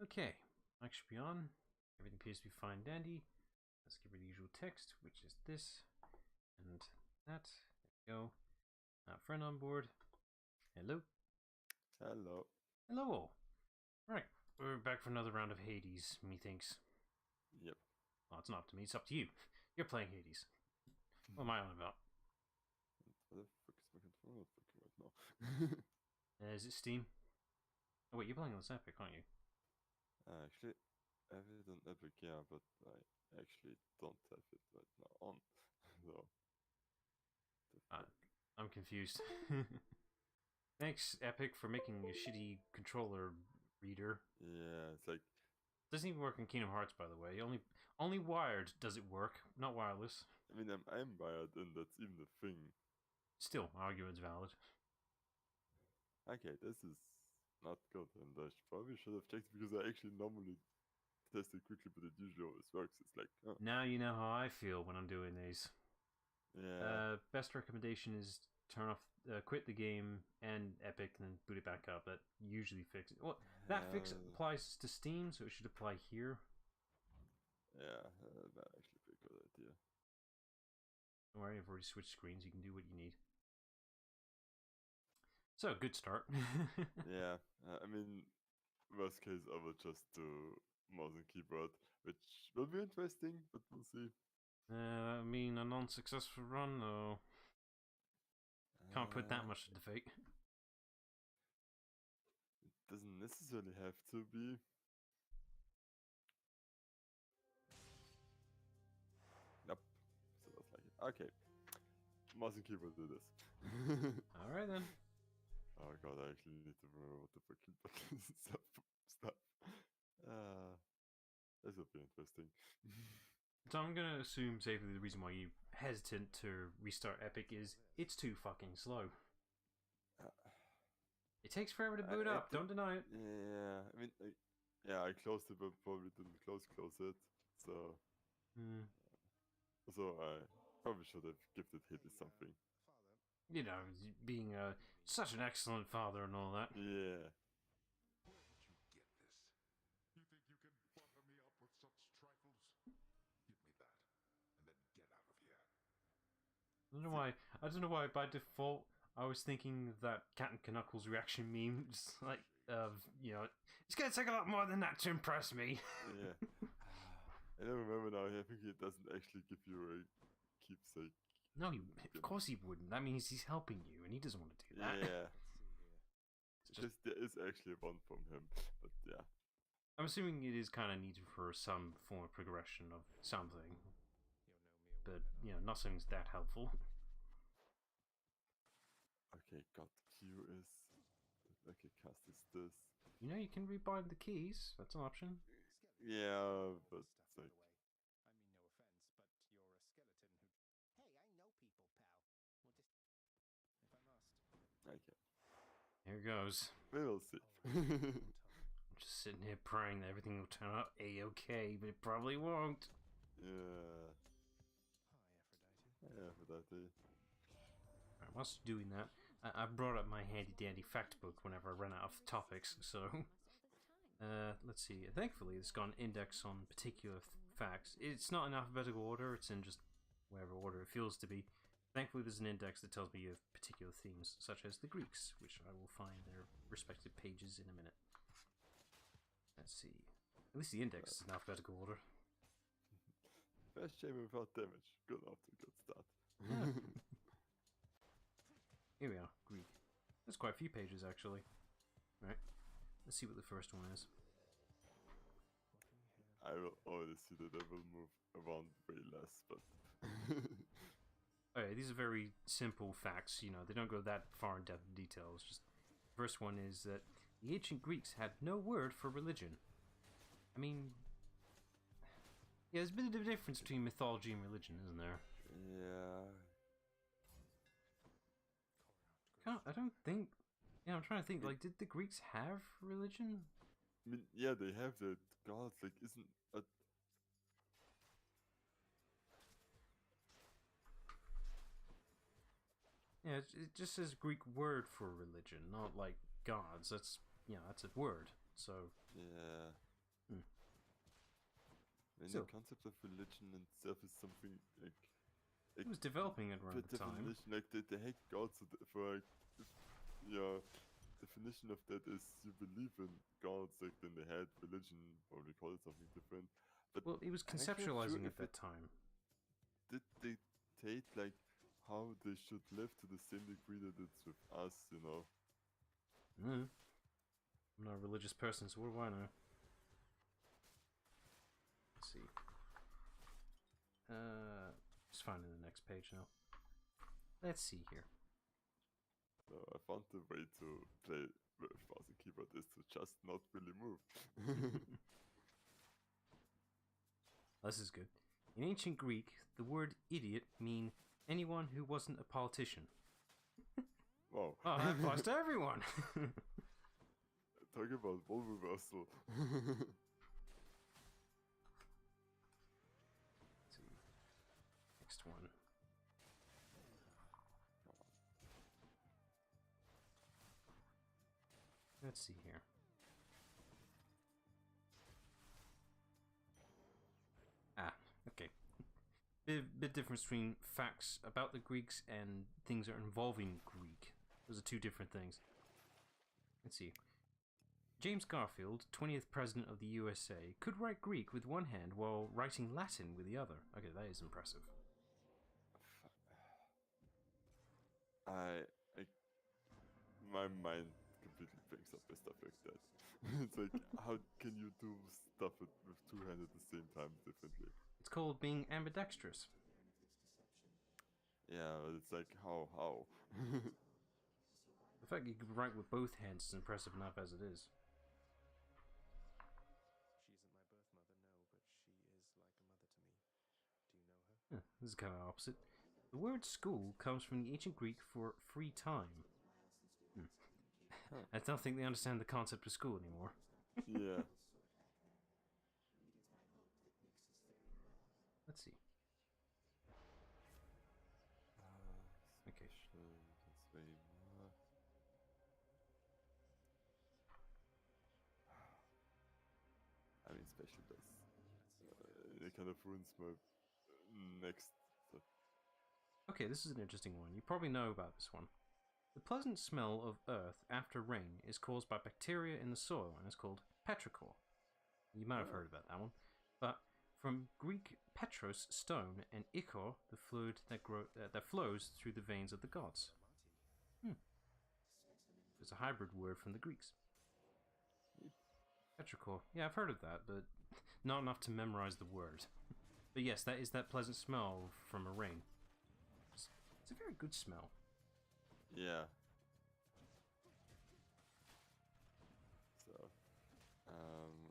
Okay, mic should be on. Everything appears to be fine dandy. Let's give her the usual text, which is this and that. There we go. Friend on board. Hello. Hello. Hello all. Right, we're back for another round of Hades, methinks. Yep. Well, it's not up to me, it's up to you. You're playing Hades. What am I on about? What the fuck is my controller fucking right now? Is it Steam? Oh wait, you're playing on this Epic, aren't you? Actually, I have it on Epic, yeah, but I actually don't have it right now on. So, I'm confused. Thanks, Epic, for making a shitty controller reader. yeah, it's like... Doesn't even work in Kingdom Hearts, by the way. Only wired does it work, not wireless. I mean, I'm wired, and that's even the thing. Still, argument's valid. Okay, this is not good, and I probably should have checked, because I actually normally test it quickly, but it usually always works. It's like... Oh. Now you know how I feel when I'm doing these. Yeah. Best recommendation is turn off, quit the game and Epic, and then boot it back up. That usually fixes it. Well, that fix applies to Steam, so it should apply here. Yeah, that actually be a good idea. Don't worry, I've already switched screens. You can do what you need. So, good start. Yeah, I mean, worst case, I will just do mouse and keyboard, which will be interesting, but we'll see. I mean, a non-successful run, though. Can't put that much to the fate. It doesn't necessarily have to be. Nope. So that's like it. Okay. Mouse and keyboard do this. Alright then. Oh god, I actually need to remember what the fucking buttons and stuff. This will be interesting. So I'm gonna assume safely the reason why you're hesitant to restart Epic is it's too fucking slow. It takes forever to boot up, don't deny it. Yeah, I mean, yeah, I closed it, but probably didn't close it, so... So I probably should have gifted Hades something. You know, being such an excellent father and all that. Yeah. Where did you get this? You think you can butter me up with such trifles? Give me that, and then get out of here. I don't know why by default I was thinking that Captain Knuckles reaction meme, just like, you know, it's gonna take a lot more than that to impress me. Yeah. I don't remember now, I think he doesn't actually give you a keepsake. No, of course he wouldn't. That means he's helping you, and he doesn't want to do that. Yeah. Because there is actually one from him, but yeah. I'm assuming it is kind of needed for some form of progression of something. But, you know, nothing's that helpful. Okay, God, Q is... Okay, cast is this. You know, you can rebind the keys. That's an option. Yeah, but it's like... I mean, no offense, but you're a skeleton who... Hey, I know people, pal. We'll just... If I must. Okay. Here goes. We'll see. I'm just sitting here praying that everything will turn out A-okay, but it probably won't. Yeah. Hi, Aphrodite. Yeah, Aphrodite. Right, whilst doing that, I brought up my handy-dandy fact book whenever I ran out of topics, so... let's see. Thankfully, it's got an index on particular facts. It's not in alphabetical order, it's in just whatever order it feels to be. Thankfully, there's an index that tells me of particular themes, such as the Greeks, which I will find their respective pages in a minute. Let's see. At least the index is in alphabetical order. First chamber without damage. Good after good start. Yeah. Here we are, Greek. There's quite a few pages, actually. Right. Let's see what the first one is. I will already see that I will move around way less, but... Okay, these are very simple facts, you know, they don't go that far in depth in details. Just the first one is that the ancient Greeks had no word for religion. I mean, yeah, there's a bit of a difference between mythology and religion, isn't there? Yeah. I don't think. Yeah, I'm trying to think. Like, did the Greeks have religion? I mean, yeah, they have the gods. Like, isn't a... Yeah, it just says Greek word for religion, not like gods. That's, you know, that's a word. So Yeah. When So- the concept of religion in itself is something like It was developing at the around the time. definition, like they hate God, so for like, yeah, definition of that is you believe in gods, like then they had religion, or they call it something different. But Well, he was I'm actually not sure conceptualizing if at that time. did they take like how they should live to the same degree that it's with us, you know? I'm not a religious person, so what do I know? Let's see. Just finding the next page now. Let's see here. So I found the way to play with mouse and keyboard is to just not really move. This is good. In ancient Greek, the word idiot mean anyone who wasn't a politician. Wow. Oh, that applies to everyone! Talk about role reversal. Let's see. Next one. Let's see here. Okay. Bit difference between facts about the Greeks and things that are involving Greek. Those are two different things. Let's see. James Garfield, 20th President of the USA, could write Greek with one hand while writing Latin with the other. Okay, that is impressive. My mind completely picks up with stuff like that. It's like, how can you do stuff with two hands at the same time differently? It's called being ambidextrous. Yeah, but it's like, how? The fact that you can write with both hands is impressive enough as it is. She isn't my birth mother, no, but she is like a mother to me. Do you know her? This is kind of opposite. The word school comes from the ancient Greek for free time. I don't think they understand the concept of school anymore. Yeah. Let's see. Okay. Special, that's way more. I mean, special does. It kind of ruins my next. Okay, this is an interesting one. You probably know about this one. The pleasant smell of earth after rain is caused by bacteria in the soil and is called petrichor. You might have heard about that one. But from Greek petros, stone, and ichor, the fluid that flows through the veins of the gods. It's a hybrid word from the Greeks. Petrichor. Yeah, I've heard of that, but not enough to memorize the word. But yes, that is that pleasant smell from a rain. It's a very good smell. Yeah. So,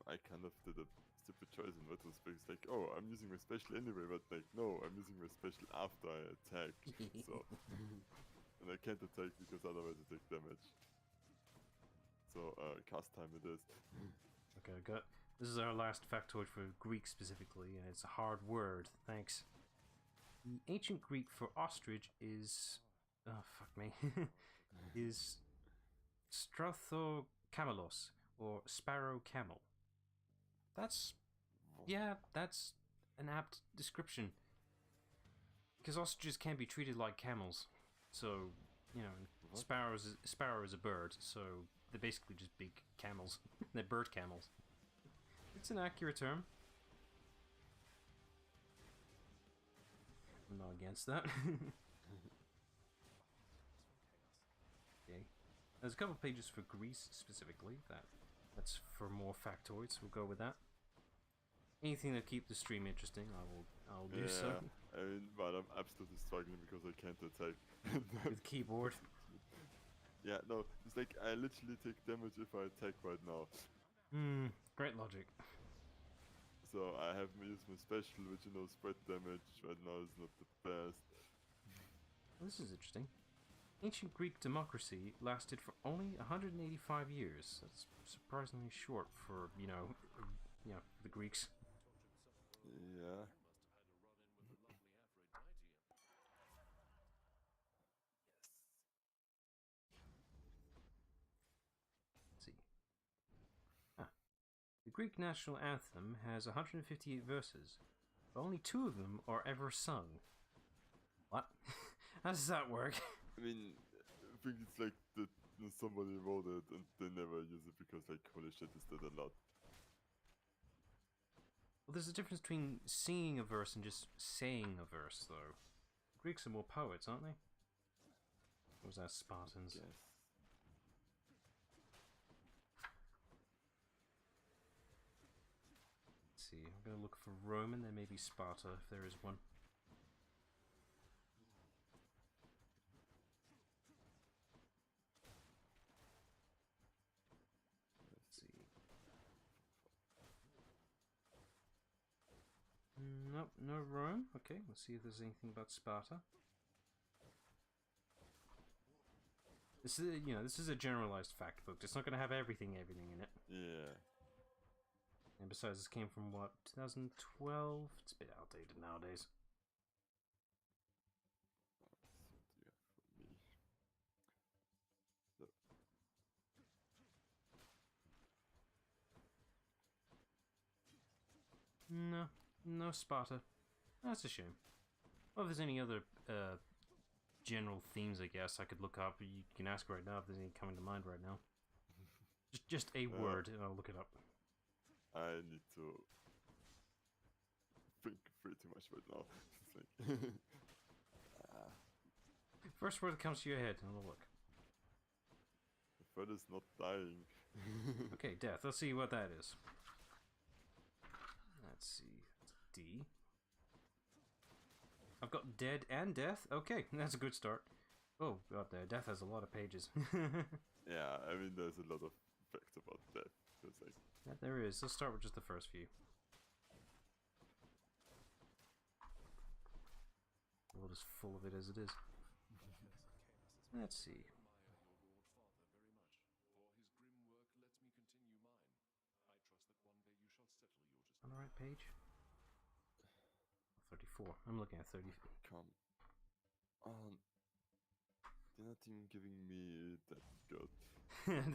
I kind of did a stupid choice in retrospect. It's like, oh, I'm using my special anyway, but like, no, I'm using my special after I attack. So, and I can't attack because otherwise I take damage. So, cast time it is. Okay, this is our last factoid for Greek specifically, and it's a hard word. Thanks. The ancient Greek for ostrich is, oh fuck me, is Strathocamelos, or sparrow camel. That's an apt description. Because ostriches can be treated like camels, so you know, What? sparrow is a bird, so they're basically just big camels. They're bird camels. It's an accurate term. I'm not against that. Okay. There's a couple pages for Greece specifically. That's for more factoids. We'll go with that. Anything to keep the stream interesting, I'll do so. I mean, but I'm absolutely struggling because I can't attack. With keyboard. Yeah, no, it's like I literally take damage if I attack right now. Great logic. So I have used my special, which you know, spread damage right now is not the best. This is interesting. Ancient Greek democracy lasted for only 185 years. That's surprisingly short for, the Greeks. Yeah. Let's see. The Greek national anthem has 158 verses, but only 2 of them are ever sung. What? How does that work? I mean, I think it's like that somebody wrote it and they never use it because like holy shit is that a lot. Well, there's a difference between singing a verse and just saying a verse, though. Greeks are more poets, aren't they? Or was that Spartans? Yes. Let's see, I'm gonna look for Roman, there may be Sparta if there is one. Let's see. Nope, no Rome. Okay, let's see if there's anything about Sparta. This is, this is a generalized fact book. It's not going to have everything in it. Yeah. And besides, this came from what, 2012? It's a bit outdated nowadays. No, no Sparta. That's a shame. Well, if there's any other general themes, I guess I could look up. You can ask right now if there's any coming to mind right now. Just a word, and I'll look it up. I need to think pretty much right now. It's like First word that comes to your head, and I'll look. the bird is not dying. Okay, death. Let's see what that is. Let's see. D. I've got dead and death. Okay, that's a good start. Oh god, death has a lot of pages. Yeah, I mean there's a lot of facts about death. It's like Yeah, there is. Let's start with just the first few. The world is full of it as it is. Let's see. On the right page? 34. I'm looking at 30. come on. They're not even giving me that good.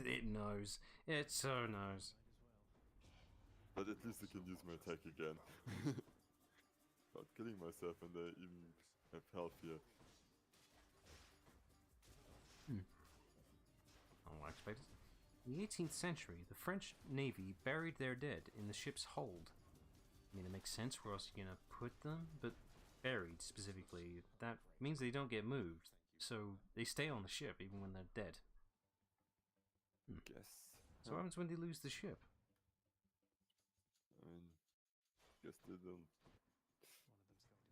It knows. It so knows. But at least I can use my attack again. Without killing myself, and I even have health here. Unexpected. In the 18th century, the French Navy buried their dead in the ship's hold. I mean, it makes sense where else you're gonna put them, but buried specifically, that means they don't get moved, so they stay on the ship even when they're dead. Guess. So what happens when they lose the ship? I mean, guess they don't.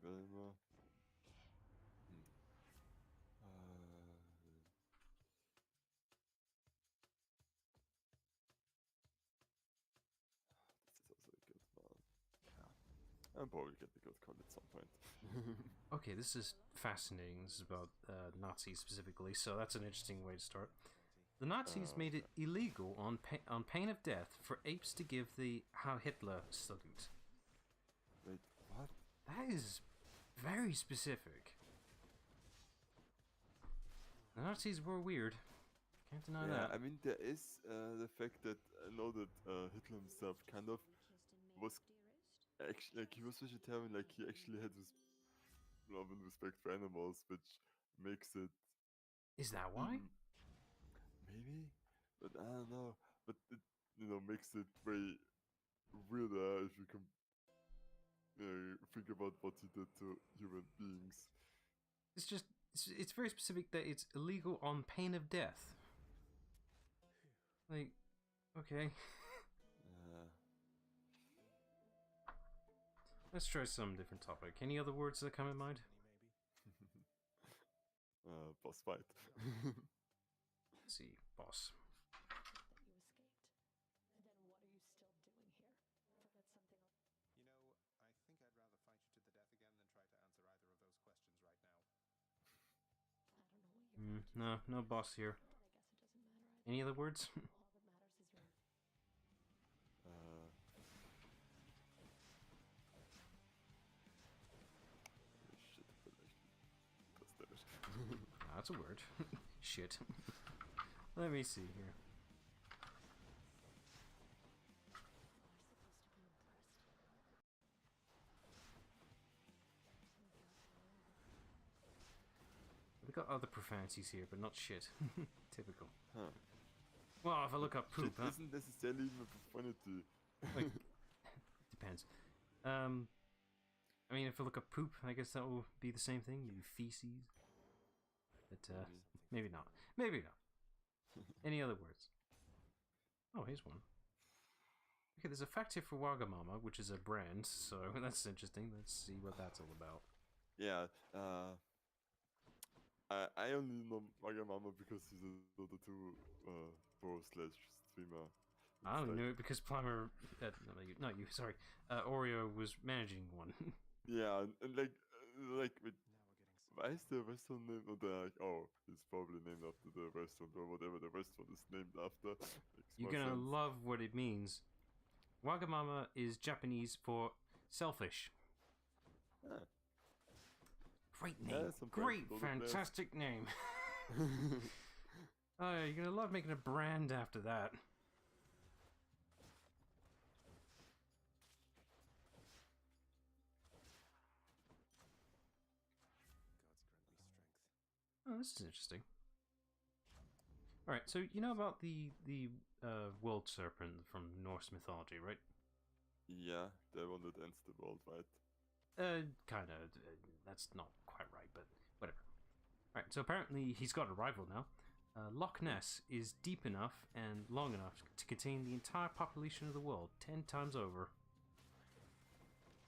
Very well. This is also a good one. Yeah. I'm probably get the good card at some point. Okay, this is fascinating. This is about Nazis specifically, so that's an interesting way to start. The Nazis made it illegal on pain of death for apes to give the Heil Hitler salute. Wait, what? That is very specific. The Nazis were weird. Can't deny that. I mean, there is the fact that I know that Hitler himself kind of was actually, like, he was vegetarian, like, he actually had this love and respect for animals, which makes it. Is that why? Maybe? But I don't know. But it, makes it very weirder if you can think about what he did to human beings. It's just, it's very specific that it's illegal on pain of death. Like, okay. Let's try some different topic. Any other words that come in mind? Boss fight. Let's see, boss. You escaped. Then what are you still doing here? Forget something. You know, I think I'd rather fight you to the death again than try to answer either of those questions right now. I don't know what you're No boss here. I guess it doesn't matter. Any other words? All that matters is your Shit, but actually, does damage. That's a word. Shit. Let me see here. We got other profanities here, but not shit. Typical. Huh. Well, if I look up poop, Shit isn't necessarily even a profanity. like, depends. I mean, if I look up poop, I guess that will be the same thing. Maybe feces. But maybe not. Maybe not. Any other words? Oh, here's one. Okay, there's a fact here for Wagamama, which is a brand, so that's interesting. Let's see what that's all about. Yeah, I only know Wagamama because he's a Dota 2 pro/streamer. I only knew it because Plumber, not you, sorry, Oreo was managing one. Yeah, and like with, Now we're getting why is the restaurant named? Or they're like, oh, it's probably named after the restaurant or whatever the restaurant is named after. Makes You're more gonna sense. love what it means. Wagamama is Japanese for selfish. Ah. Great Yeah, name. some Great, practical players. fantastic name. Oh, you're gonna love making a brand after that. God's grant me strength. Oh, this is interesting. All right, so you know about the world serpent from Norse mythology, right? Yeah, the one that ends the world, right? Kind of. That's not quite right, but whatever. All right, so apparently he's got a rival now. Loch Ness is deep enough and long enough to contain the entire population of the world 10 times over.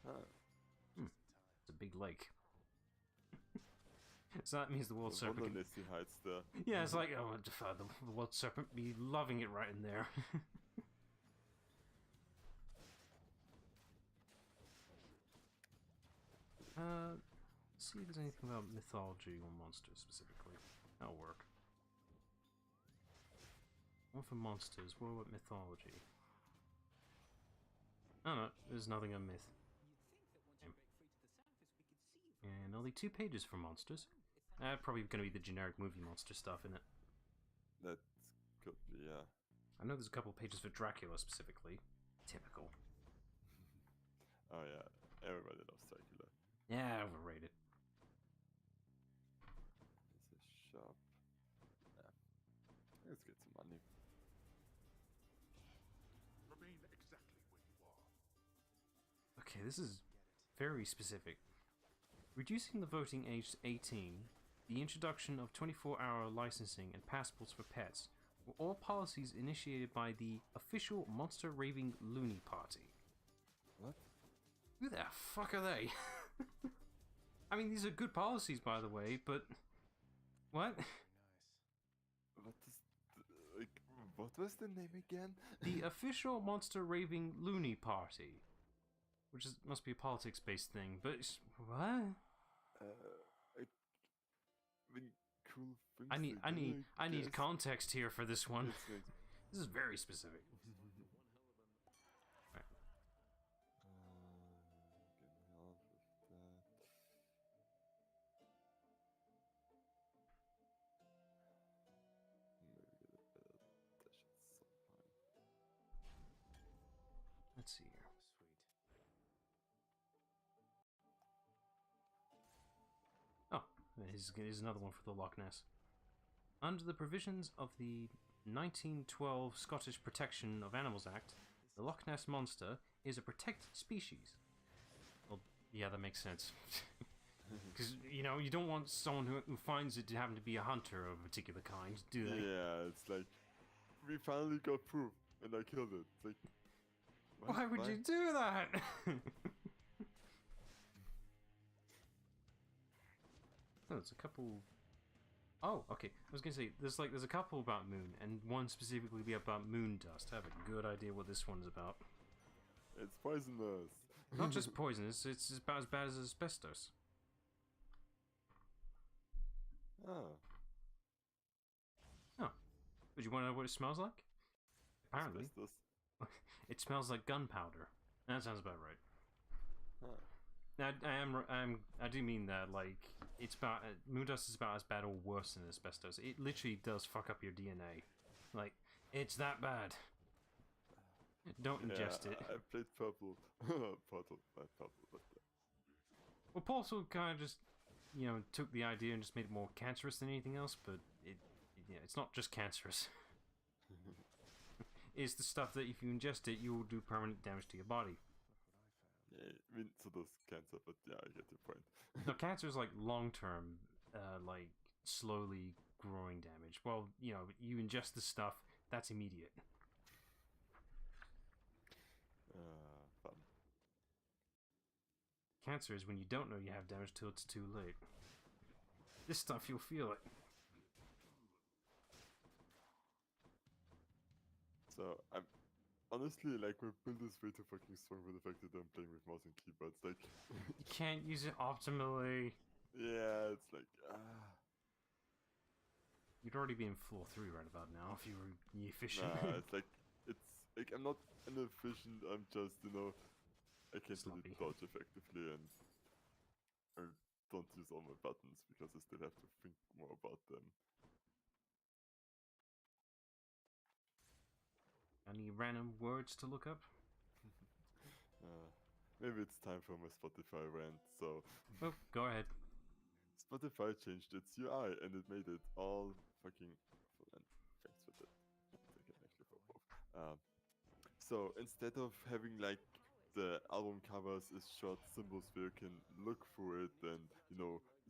Huh. It's a big lake. So that means the world No serpent. wonder Nessie hides there. Yeah, it's like, oh, the world serpent be loving it right in there. See if there's anything about mythology or monsters specifically. That'll work. One for monsters, what about mythology? Oh no, there's nothing on myth. And only 2 pages for monsters. Probably gonna be the generic movie monster stuff in it. That could be, yeah. I know there's a couple pages for Dracula specifically. Typical. Oh yeah, everybody loves Dracula. Yeah, overrated. It's a shop. Yeah. Let's get some money. Remain exactly where you are. Okay, this is very specific. Reducing the voting age to 18, the introduction of 24-hour licensing and passports for pets were all policies initiated by the official Monster Raving Loony Party. What? Who the fuck are they? I mean, these are good policies, by the way, but... What? What is like? What was the name again? The official Monster Raving Loony Party. Which must be a politics-based thing, but... What? When cool things I need guess. context here for this one. It's like, This is very specific. Right. getting help with that. Maybe get a better dash at some point. Let's see here. Oh, here's another one for the Loch Ness. Under the provisions of the 1912 Scottish Protection of Animals Act, the Loch Ness Monster is a protected species. Well, yeah, that makes sense. Because, you know, you don't want someone who finds it to happen to be a hunter of a particular kind, do they? Yeah, it's like we finally got proof, and I killed it. It's like, Why would you do that? Oh, there's a couple. Oh, okay. I was gonna say there's a couple about moon, and one specifically be about moon dust. I have a good idea what this one's about. It's poisonous. Not just poisonous; it's about as bad as asbestos. Ah, Oh, would you want to know what it smells like? Apparently, asbestos. it smells like gunpowder. That sounds about right. Ah. Now, I do mean that, like, it's about, moon dust is about as bad or worse than asbestos. It literally does fuck up your DNA. Like, it's that bad. Don't ingest it. I played purple. Portal, not purple, but Well, Portal kind of just you know, took the idea and just made it more cancerous than anything else, but yeah, it's not just cancerous. It's the stuff that if you ingest it, you will do permanent damage to your body. Yeah, I mean, so does cancer, but yeah, I get your point. Now, cancer is like long-term, like slowly growing damage. Well, you know, you ingest the stuff, that's immediate. Fun. Cancer is when you don't know you have damage till it's too late. This stuff, you'll feel it. So I'm honestly like my build is way too fucking strong for the fact that I'm playing with mouse and keyboards. Like, You can't use it optimally. yeah, it's like You'd already be in floor 3 right about now if you were efficient. nah, it's like I'm not inefficient. I'm just I can't really Sloppy. dodge effectively, and I don't use all my buttons because I still have to think more about them. Any random words to look up? Maybe it's time for my Spotify rant. So Oh, go ahead. Spotify changed its UI and it made it all fucking awful. And thanks for that. I can actually for both. So instead of having like the album covers is short symbols where you can look through it and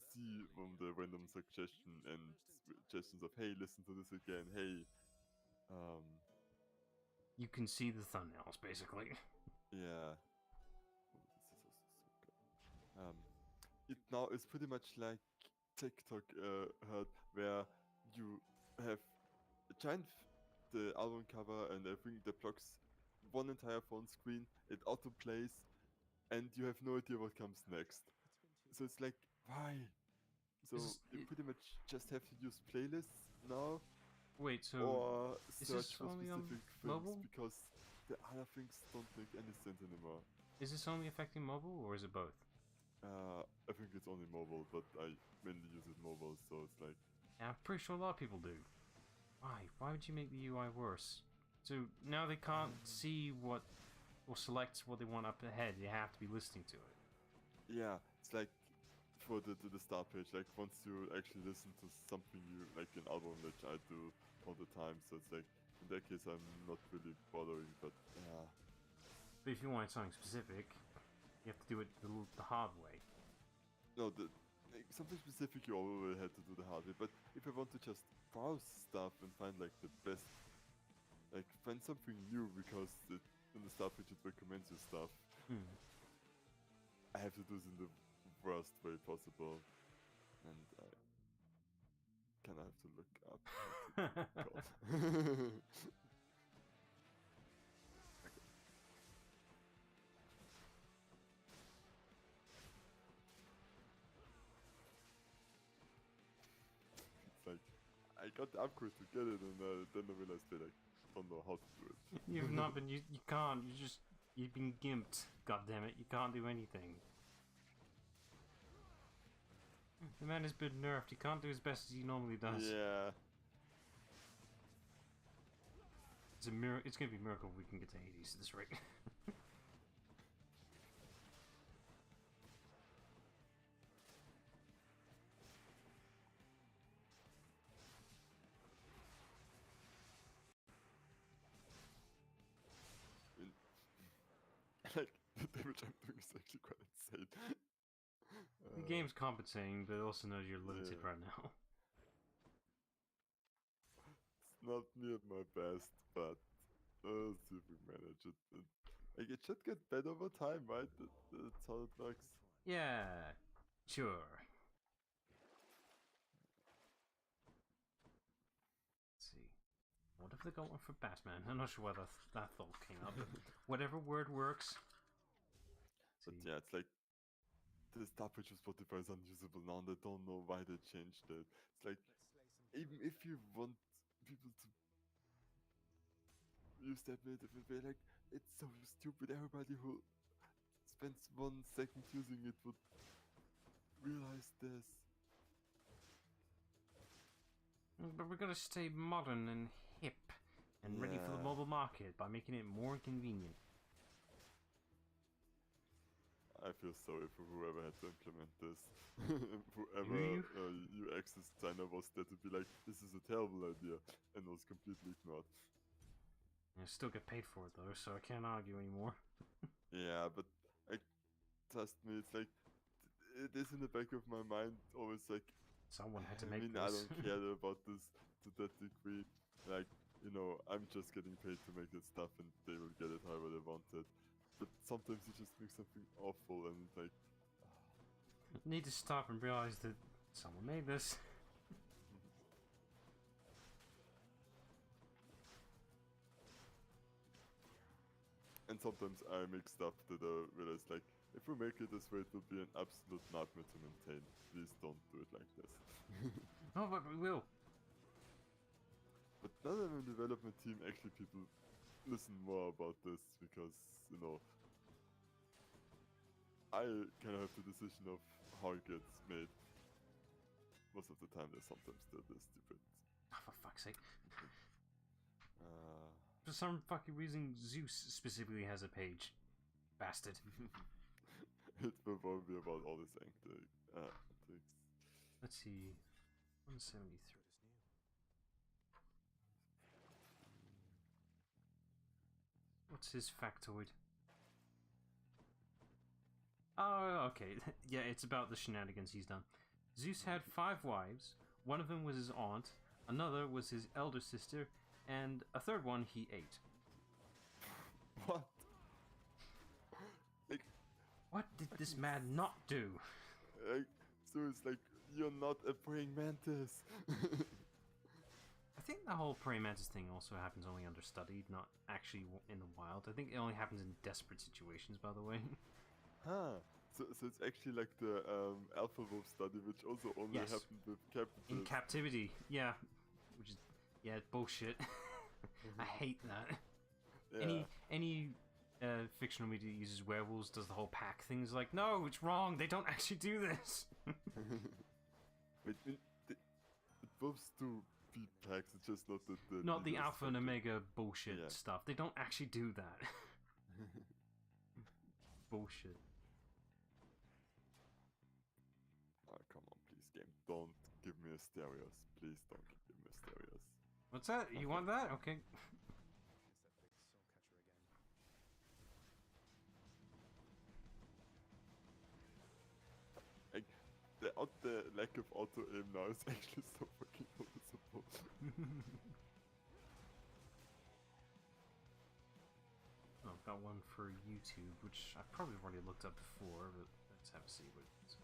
see from the random suggestion and suggestions of hey, listen to this again. Hey, You can see the thumbnails, basically. yeah. Oh, this is also so good. It now is pretty much like TikTok heard, where you have a giant the album cover and everything that blocks one entire phone screen. It auto plays, and you have no idea what comes next. So it's like, why? So you pretty much just have to use playlists now, Wait, so or is search this for only on specific things mobile? because the other things don't make any sense anymore. Is this only affecting mobile, or is it both? I think it's only mobile, but I mainly use it mobile, so it's like, Yeah, I'm pretty sure a lot of people do. Why? Why would you make the UI worse? So now they can't see what or select what they want up ahead. They have to be listening to it. yeah, it's like for the start page, like once you actually listen to something you like an album, which I do all the time, so it's like in that case I'm not really bothering, but yeah. But if you want something specific, you have to do it the hard way. No, like, something specific you always had to do the hard way, but if I want to just browse stuff and find like the best, like find something new because in the start page it recommends you stuff, I have to do this in the worst way possible, and I kind of have to look up how to do it called. Okay. It's like I got the upgrade to get it, and then I realized that I don't know how to do it. You've not been. You can't. You've been gimped. God damn it! You can't do anything. The man has been nerfed. He can't do as best as he normally does. Yeah. It's a miracle. It's gonna be a miracle if we can get to Hades at this rate. Like, the damage I'm doing is actually quite insane. The game's compensating, but it also knows you're limited Yeah. right now. It's not me at my best, but let's see if we manage it. Like, it should get better over time, right? That's how it works. Yeah, sure. Let's see. What if they got one for Batman? I'm not sure whether that thought came up, but whatever word works. But yeah, it's like the start page of Spotify is unusable now, and I don't know why they changed it. It's like, even if you want people to use that native way, like, it's so stupid. Everybody who spends 1 second using it would realize this. But we're gonna stay modern and hip and ready for the Yeah. mobile market by making it more convenient. I feel sorry for whoever had to implement this. Do Whoever you? UX designer was there to be like, this is a terrible idea, and was completely ignored. I still get paid for it though, so I can't argue anymore. Yeah, but trust me, it's like it is in the back of my mind always like. Someone had to I make mean, this. I don't care about this to that degree. Like, you know, I'm just getting paid to make that stuff, and they will get it however they want it. But sometimes you just make something awful, and it's like. Need to stop and realize that someone made this. And sometimes I make stuff that I realize, like, if we make it this way, it will be an absolute nightmare to maintain. Please don't do it like this. Oh, but we will. But now that I'm in the development team, actually people listen more about this because, you know, I kind of have the decision of how it gets made. Most of the time, there's sometimes still this stupid. Oh, for fuck's sake. Uh, For some fucking reason, Zeus specifically has a page. Bastard. it will probably be about all this things. Let's see. 173. What's his factoid? Oh, okay. Yeah, it's about the shenanigans he's done. Zeus had 5 wives. One of them was his aunt. Another was his elder sister. And a third one he ate. What? Like, What did this man not do? so it's like, you're not a praying mantis. I think the whole praying mantis thing also happens only understudied, not actually in the wild. I think it only happens in desperate situations, by the way. Huh. So it's actually like the alpha wolf study, which also only Yes. happened with captives. In captivity, yeah. Which is, yeah, bullshit. I hate that. Yeah. Any fictional media that uses werewolves does the whole pack thing. Is like, no, it's wrong. They don't actually do this. Wait, wolves do beat packs. It's just not the Not the leaders alpha and fucking- omega bullshit Yeah. stuff. They don't actually do that. Bullshit. Oh, come on, please, game. Don't give me Asterios. Please don't give me Asterios. What's that? You want that? Okay. It's that big soul catcher again. Like, the lack of auto aim now is actually so fucking noticeable. Oh, I've got one for YouTube, which I've probably already looked up before, but let's have a see what it is.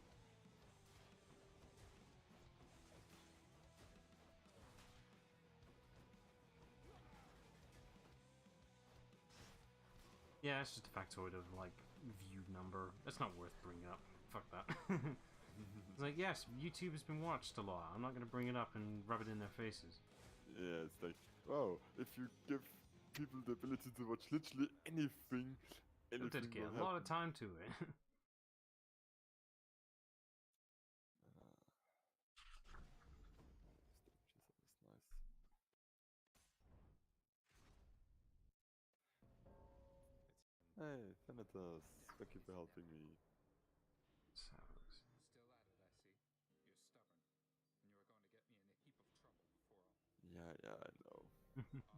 Yeah, it's just a factoid of, like, viewed number. That's not worth bringing up. Fuck that. It's like, yes, YouTube has been watched a lot. I'm not going to bring it up and rub it in their faces. Yeah, it's like, wow, if you give people the ability to watch literally anything, They'll anything dedicate will a lot of happen. time to it. Statues are always nice. Hey, Thanatos, thank you for helping me. So, Still at it, I see. You're stubborn, and you are going to get me in a heap of trouble before Yeah, I know. all of you. It's over.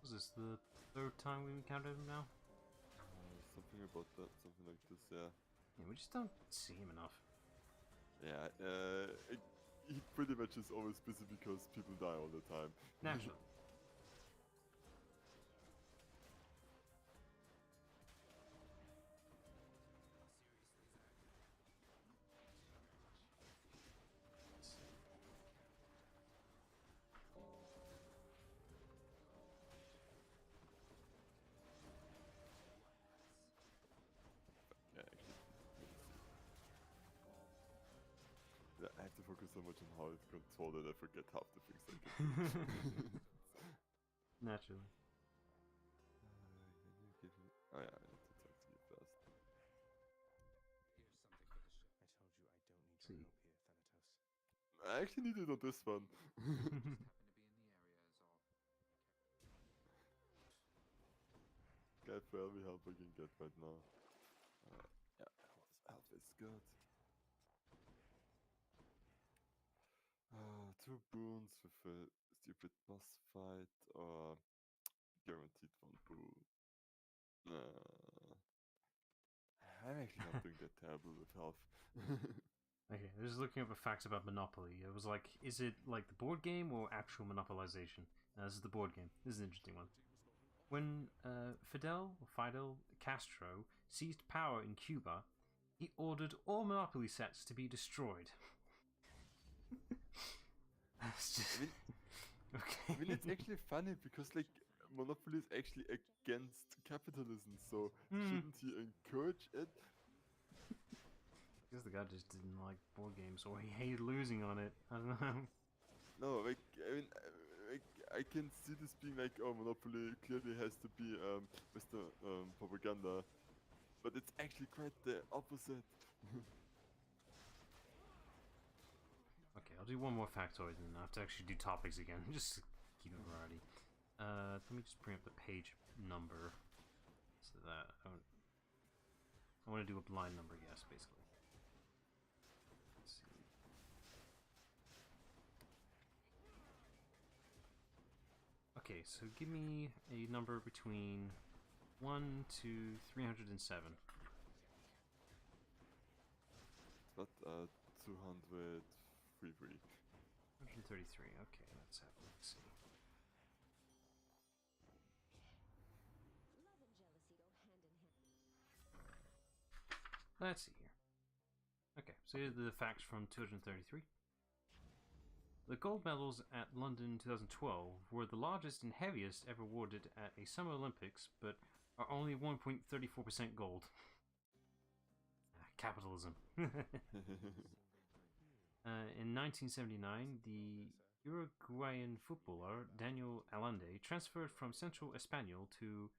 was this the 3rd time we encountered him now? Something about that, something like this, yeah. Yeah, we just don't see him enough. Yeah, he pretty much is always busy because people die all the time. Naturally. Yeah, actually. Yeah, I have to focus so much on how it's controlled that I forget half the things I can do. Naturally. Can you give me... Oh yeah, I need to talk to you first. Here's something for the ship. I told you I don't need your See. help here, Thanatos. I actually need it on this one. Happen to be in the area is all. grab for every help I can get right now. Yeah, this help is good. 2 boons with a stupid boss fight, or guaranteed 1 boon. I'm actually not doing that terrible with health. Okay, I was looking up a fact about Monopoly. It was like, is it like the board game or actual monopolization? This is the board game. This is an interesting one. When Fidel Castro seized power in Cuba, he ordered all Monopoly sets to be destroyed. It's just... I mean, it's actually funny because, like, Monopoly is actually against capitalism, so shouldn't he encourage it? I guess the guy just didn't like board games, or he hated losing on it. I don't know. No, like, I mean, I can see this being like, oh, Monopoly clearly has to be Mr. Propaganda, but it's actually quite the opposite. Okay, I'll do one more factoid and I have to actually do topics again, just to keep it variety. Let me just bring up the page number so that I want to do a blind number guess, basically. Let's see. Okay, so give me a number between 1 to 307. But 233. 133, okay, let's have a look, see. Let's see here. Okay, so here's the facts from 233. The gold medals at London 2012 were the largest and heaviest ever awarded at a Summer Olympics, but are only 1.34% gold. Capitalism. In 1979, the Uruguayan footballer Daniel Allende transferred from Central Espanyol to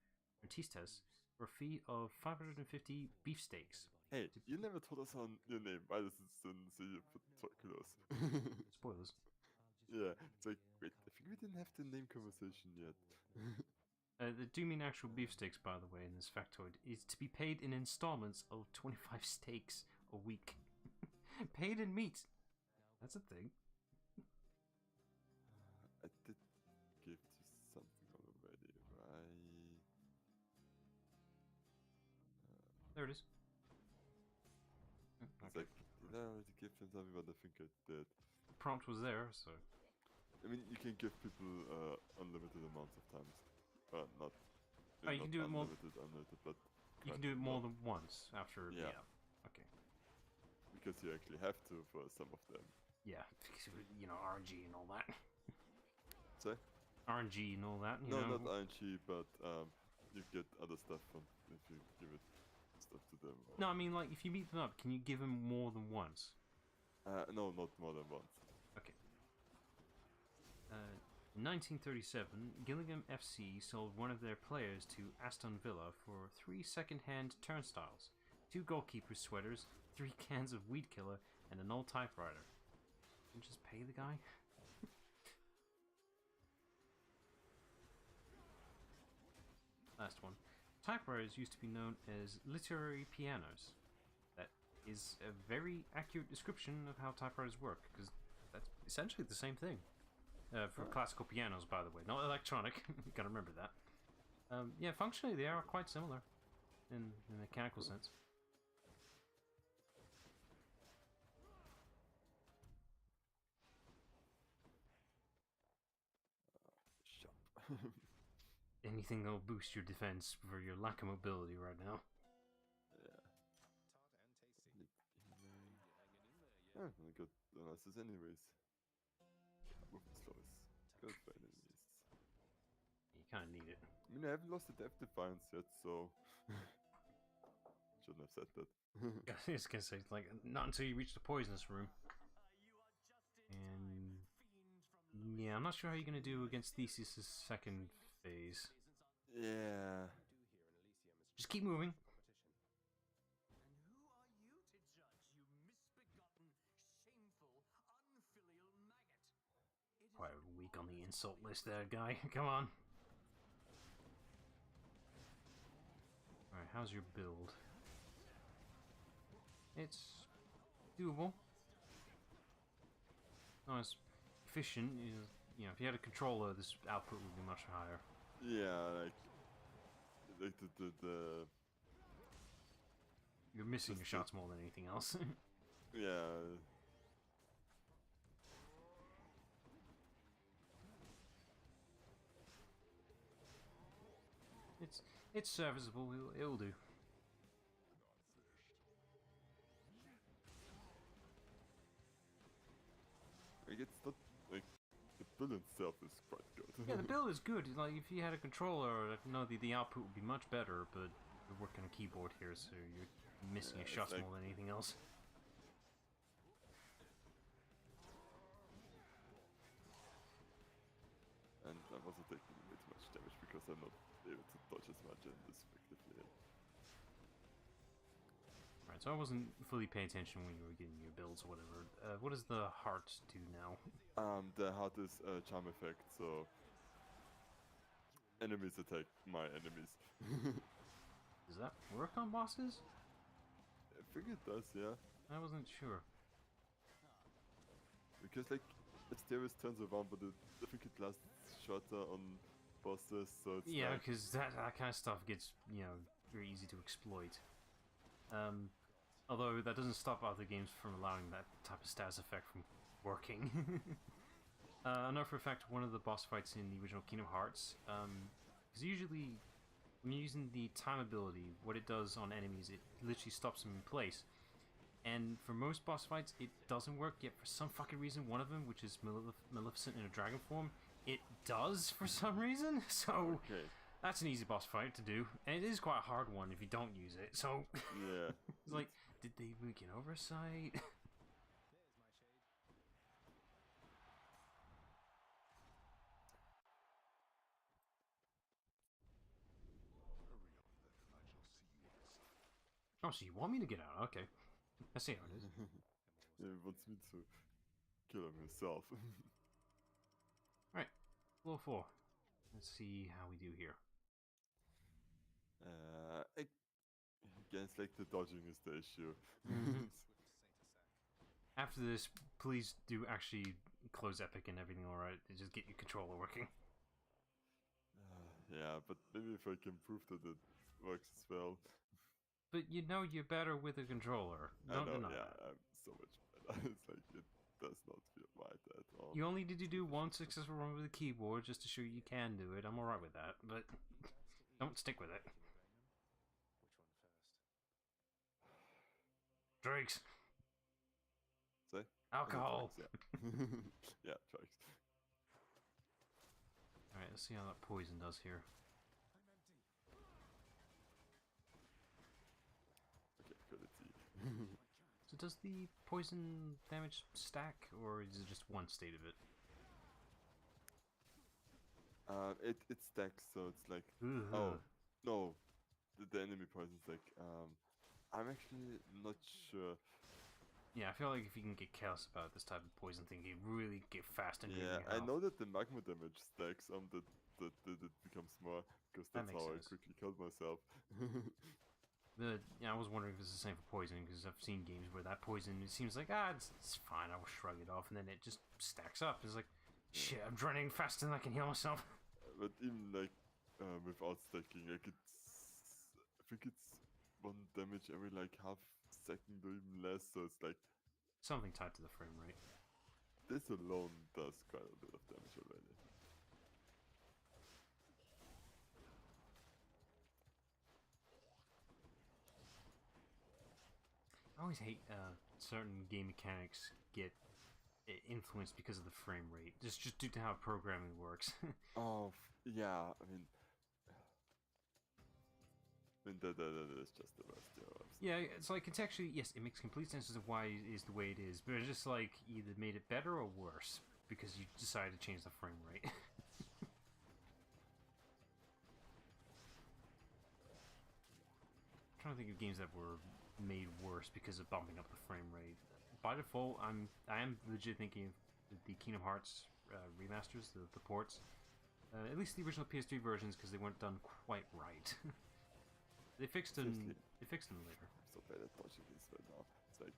Artistas for a fee of 550 beefsteaks. Hey, you never told us your name. Why does it say you put close? Spoilers. Yeah, it's like, wait, I think we didn't have the name conversation yet. They do mean actual beefsteaks, by the way, in this factoid. Is to be paid in installments of 25 steaks a week. Paid in meat. That's a thing. I did give you something already, right? There it is. It's like, did I already give them something, but I think I did. The prompt was there, so... I mean, you can give people unlimited amounts of times. Not... Oh, you not can do it more... unlimited, but... You can do it more than once after... Yeah. Okay. Because you actually have to for some of them. Yeah, because, you know, RNG and all that. Sorry? RNG and all that, you no, know? not RNG, but you get other stuff from if you give it stuff to them. Or... No, I mean, like, if you meet them up, can you give them more than once? No, not more than once. Okay. In 1937, Gillingham FC sold one of their players to Aston Villa for 3 second-hand turnstiles, 2 goalkeepers' sweaters, 3 cans of weed killer, and an old typewriter. You just pay the guy? Last one. Typewriters used to be known as literary pianos. That is a very accurate description of how typewriters work, because that's essentially the same thing. For classical pianos, by the way, not electronic. You gotta remember that. Yeah, functionally they are quite similar in a mechanical sense. Shop. Anything that'll boost your defense for your lack of mobility right now. Yeah, I got analysis anyways. Movement slow is good for enemies. You kind of need it. I mean, I haven't lost the Death Defiance yet, so... Shouldn't have said that. I was gonna say, like, not until you reach the poisonous room. And... yeah, I'm not sure how you're gonna do against Theseus' second phase. Yeah. Just keep moving. Quite weak on the insult list there, guy. Come on. how's your build? It's doable. Not as efficient. You know, if you had a controller, this output would be much higher. Yeah, like the You're missing your Just the- shots more than anything else. yeah. It's serviceable. It'll do. Like it's not like the build itself is quite good. Yeah, the build is good. Like if you had a controller, no, the output would be much better. But you're working on a keyboard here, so you're missing your Yeah, it's shots like- more than anything else. And I'm also taking way too much damage because I'm not able to dodge as much and this effectively. Right, so I wasn't fully paying attention when you were getting your builds or whatever. What does the heart do now? The heart is charm effect, so enemies attack my enemies. Does that work on bosses? I think it does, yeah. I wasn't sure. Because like Asterius turns around, but I think it lasts shorter on bosses, so it's Yeah, like, because that kind of stuff gets, you know, very easy to exploit. Although that doesn't stop other games from allowing that type of status effect from working. I know for a fact one of the boss fights in the original Kingdom Hearts, because usually when you're using the time ability, what it does on enemies, it literally stops them in place. And for most boss fights, it doesn't work, yet for some fucking reason, one of them, which is Maleficent in a dragon form, it does for some reason. So okay, that's an easy boss fight to do, and it is quite a hard one if you don't use it. So yeah. it's like, did they make an oversight? Oh, so you want me to get out? Okay, I see how it is. Yeah, he wants me to kill him himself. Right, level 4. Let's see how we do here. Again, it's like the dodging is the issue. After this, please do actually close Epic and everything alright, and just get your controller working. Yeah, but maybe if I can prove that it works as well. But you know you're better with a controller. I Don't know, deny yeah, that. I'm so much better. It's like, it does not feel right at all. You only need to do one successful run with the keyboard just to show you can do it. I'm alright with that, but don't stick with it. Drinks! Say? Alcohol! Drugs, yeah. Yeah, drugs. Alright, let's see how that poison does here. Okay, quality. So does the poison damage stack, or is it just one state of it? It stacks, so it's like, Ugh. oh, no, the enemy poison's like, I'm actually not sure. Yeah, I feel like if you can get careless about this type of poison thing, you really get fast and Yeah, I know that the magma damage stacks, that it becomes more, because That that's makes how sense. I quickly killed myself. Yeah, I was wondering if it's the same for poison, because I've seen games where that poison, it seems like, it's fine, I will shrug it off, and then it just stacks up. It's like, shit, I'm running faster than I can heal myself. But even like, without stacking, like I think it's 1 damage every like half second or even less, so it's like, Something tied to the frame rate. this alone does quite a bit of damage already. I always hate certain game mechanics get influenced because of the frame rate, just due to how programming works. Oh, yeah, I mean, that is just the worst, yeah. Yeah, it's like, it's actually, yes, it makes complete sense as to why it is the way it is, but it's just like either made it better or worse because you decided to change the frame rate. I'm trying to think of games that were made worse because of bumping up the frame rate. By default, I am legit thinking of the Kingdom Hearts remasters, the ports. At least the original PS3 versions, because they weren't done quite right. They fixed them. Seriously. They fixed them later. I'm so bad at dodging this right now. It's like,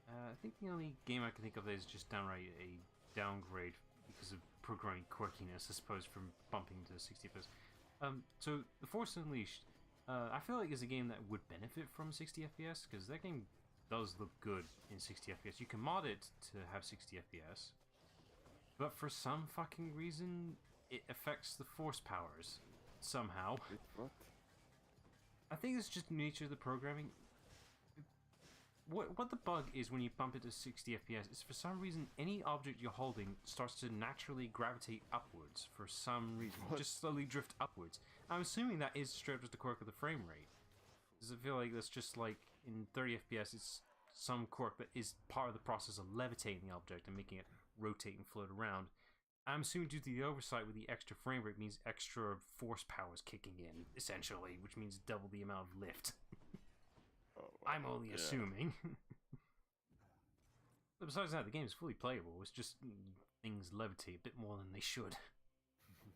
I think the only game I can think of that is just downright a downgrade because of programming quirkiness, I suppose, from bumping to 60 FPS. So The Force Unleashed, I feel like is a game that would benefit from 60 FPS because that game does look good in 60 FPS. You can mod it to have 60 FPS, but for some fucking reason, it affects the Force powers somehow. wait, what? I think it's just the nature of the programming. What the bug is when you bump it to 60 FPS is for some reason any object you're holding starts to naturally gravitate upwards for some reason. What? Just slowly drift upwards. I'm assuming that is straight up just a quirk of the frame rate. Because I feel like that's just like in 30 FPS it's some quirk that is part of the process of levitating the object and making it rotate and float around. I'm assuming due to the oversight with the extra frame rate means extra force powers kicking in, essentially, which means double the amount of lift. Oh, I'm only yeah. assuming. But besides that, the game is fully playable. It's just things levitate a bit more than they should.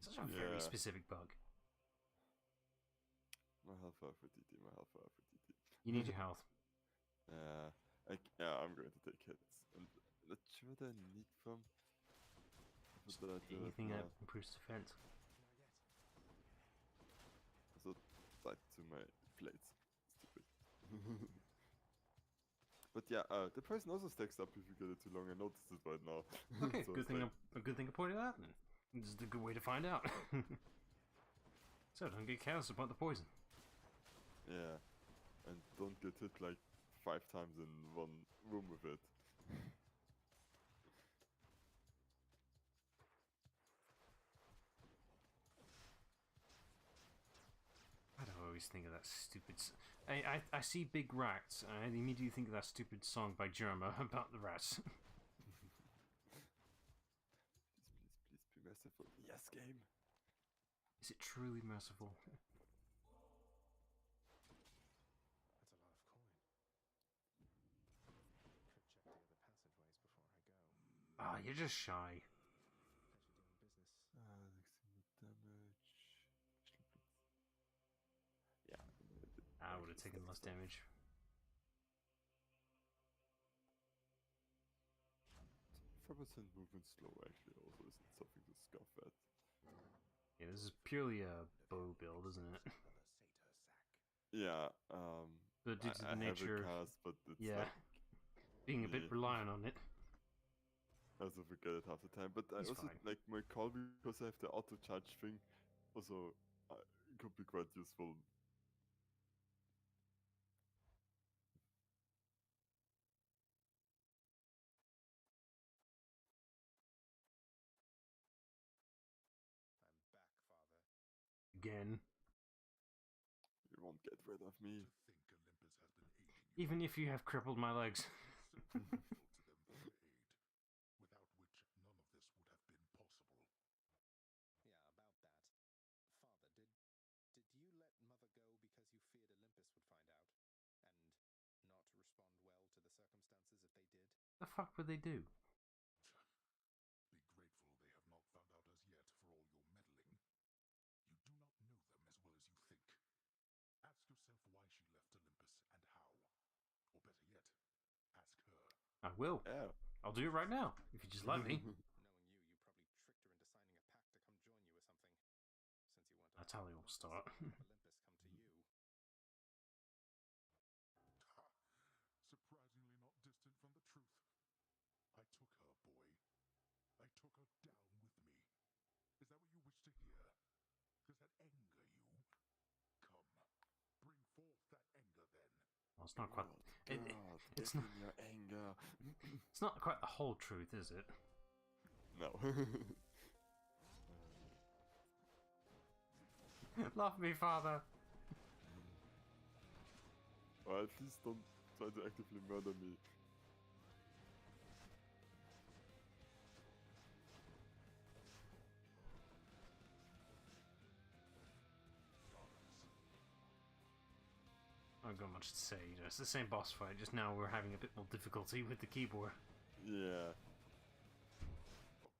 Such a very Yeah. specific bug. My health for DT, my health for DT. You need your health. Yeah, I'm going to take hits. And not sure what I need from. What did I do Anything that now? improves defense. So tied to my plates. Stupid. But yeah, the person also stacks up if you get it too long. I noticed it right now. Okay, So good it's thing like, a good thing I pointed out then. This is a good way to find out. So don't get careless about the poison. yeah, and don't get hit like 5 times in one room with it. I don't always think of that stupid. I see big rats, and I immediately think of that stupid song by Jerma about the rats. Please be merciful. Yes, game. Is it truly merciful? That's a lot of coin. Could check the other passageways before I go. Ah, you're just shy. Pleasure doing business. Damage. Yeah. I would have taken less damage. 5% movement slow actually also isn't something to scoff at. Yeah, this is purely a bow build, isn't it? Yeah, But due to I the nature, have a cast, but it's yeah, like, being a bit yeah. reliant on it. I also forget it half the time. But I It's also fine. like my call because I have the auto charge thing. Also, could be quite useful. I'm back, father. Again, You won't get rid of me. To think Olympus has been aiding you. even if you have crippled my legs. We're so grateful to them for their aid, without which none of this would have been possible. Yeah, about that. Father, did you let Mother go because you feared Olympus would find out? And not respond well to the circumstances if they did? The fuck would they do? Be grateful they have not found out as yet for all your meddling. You do not know them as well as you think. Ask yourself why she left Olympus and how. Or better yet, ask her. I will. Yeah. I'll do it right now, if you just let me. Knowing you probably tricked her into signing a pact to come join you or something. Since you weren't That's how they all start. Olympus come to you. Surprisingly not distant from the truth. I took her, boy. I took her down with me. Is that what you wish to hear? Does that anger you? Come, bring forth that anger then. Well, it's not quite. God, It's give not. me your anger. It's not quite the whole truth, is it? No. Love me, father. Or at least don't try to actively murder me. I haven't got much to say. You know, it's the same boss fight. Just now we're having a bit more difficulty with the keyboard. Yeah. A wasted effort.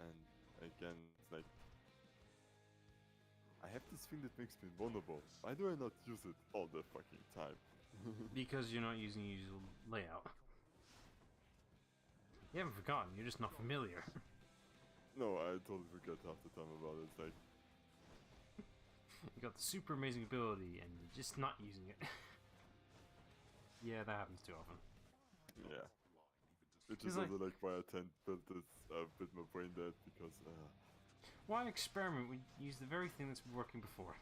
And again, it's like have this thing that makes me invulnerable. Why do I not use it all the fucking time? Because you're not using the usual layout. You haven't forgotten, you're just not familiar. No, I totally forget half the time about it. It's like, You got the super amazing ability and you're just not using it. Yeah, that happens too often. yeah. Which It's is like- also like why I tend to build this bit my brain dead, because Why experiment when you use the very thing that's been working before?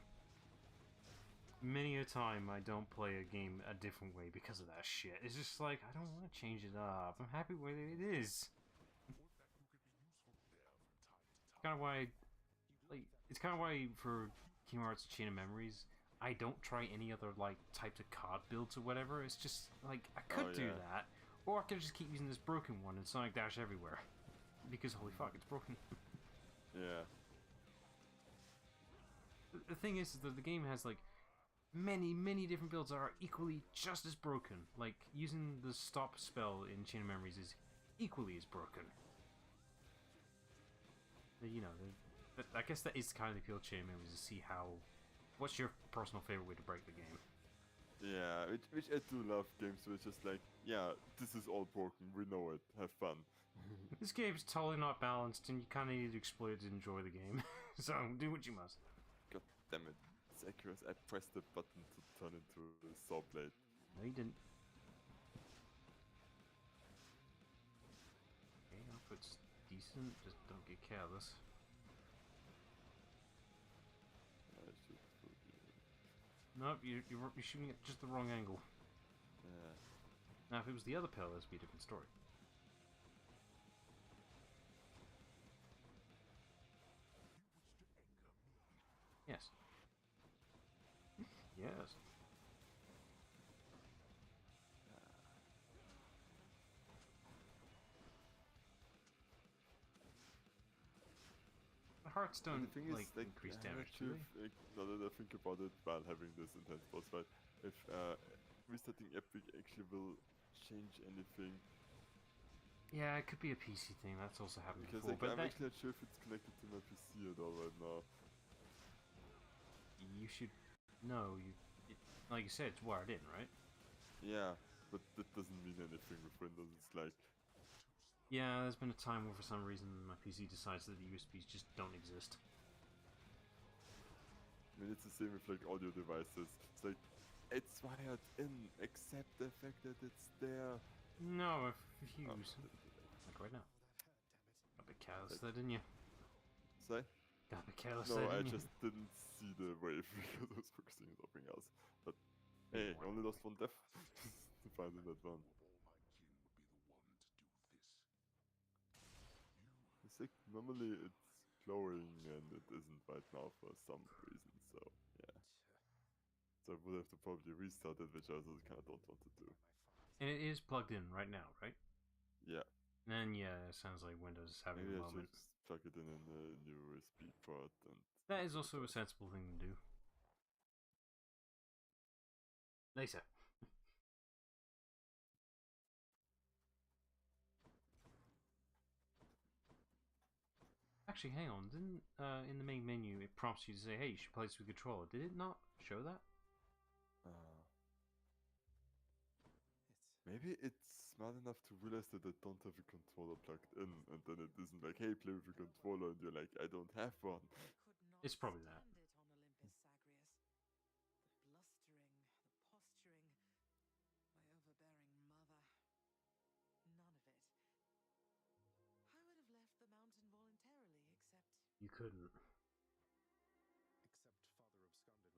Many a time I don't play a game a different way because of that shit. It's just like, I don't want to change it up. I'm happy where it is. Kind of why, like, it's kind of why for Kingdom Hearts Chain of Memories, I don't try any other like types of card builds or whatever. It's just like I could do yeah. that, or I could just keep using this broken one and Sonic Dash everywhere, because holy fuck, it's broken. yeah. The thing is that the game has like many different builds that are equally just as broken. Like using the stop spell in Chain of Memories is equally as broken. You know, but I guess that is kind of the appeal of Chain of Memories, to see how. What's your personal favorite way to break the game? Yeah, which I do love games where it's just like, yeah, this is all broken, we know it, have fun. This game's totally not balanced, and you kind of need to exploit it to enjoy the game. So do what you must. God damn it, Zacharias, I pressed the button to turn into a saw blade. No, you didn't. Okay, output's decent. Just don't get careless. I should put Nope, you're shooting at just the wrong angle. yeah. Now, if it was the other pill, this would be a different story. Yes. Yes. The hearts And don't the thing like is, like, increase I'm damage, not do sure they? if, now that I think about it while having this intense boss fight, if restarting Epic actually will change anything. Yeah, it could be a PC thing. That's also happened Because before. like, But I'm that, actually not sure if it's connected to my PC at all right now. you should know. Like you said, it's wired in, right? Yeah, but that doesn't mean anything with Windows. It's like, Yeah, there's been a time where for some reason my PC decides that the USBs just don't exist. I mean, it's the same with like audio devices. It's like, it's wired in, accept the fact that it's there. No, I Oh, refuse. Like right now. Got a bit careless there, didn't you? say? Got a bit careless No, there, I didn't you? just didn't see the wave because I was focusing on something else. But Hey, hey, why only not? lost one death to find in that one. It's like normally it's glowing and it isn't right now for some reason, so yeah. So I would have to probably restart it, which I also kind of don't want to do. And it is plugged in right now, right? Yeah, And yeah, it sounds like Windows is having maybe a I should moment. just plug it in a new USB port and. That is also a sensible thing to do. Lisa. Actually, hang on. Didn't in the main menu it prompts you to say, "Hey, you should play this with a controller"? Did it not show that? Maybe it's smart enough to realize that I don't have a controller plugged in, and then it isn't like, hey, play with a controller, and you're like, I don't have one. It's probably that. Stand it on Olympus, Zagreus. The blustering, the posturing, my overbearing mother. None of it. I would have left the mountain voluntarily, except You couldn't. Except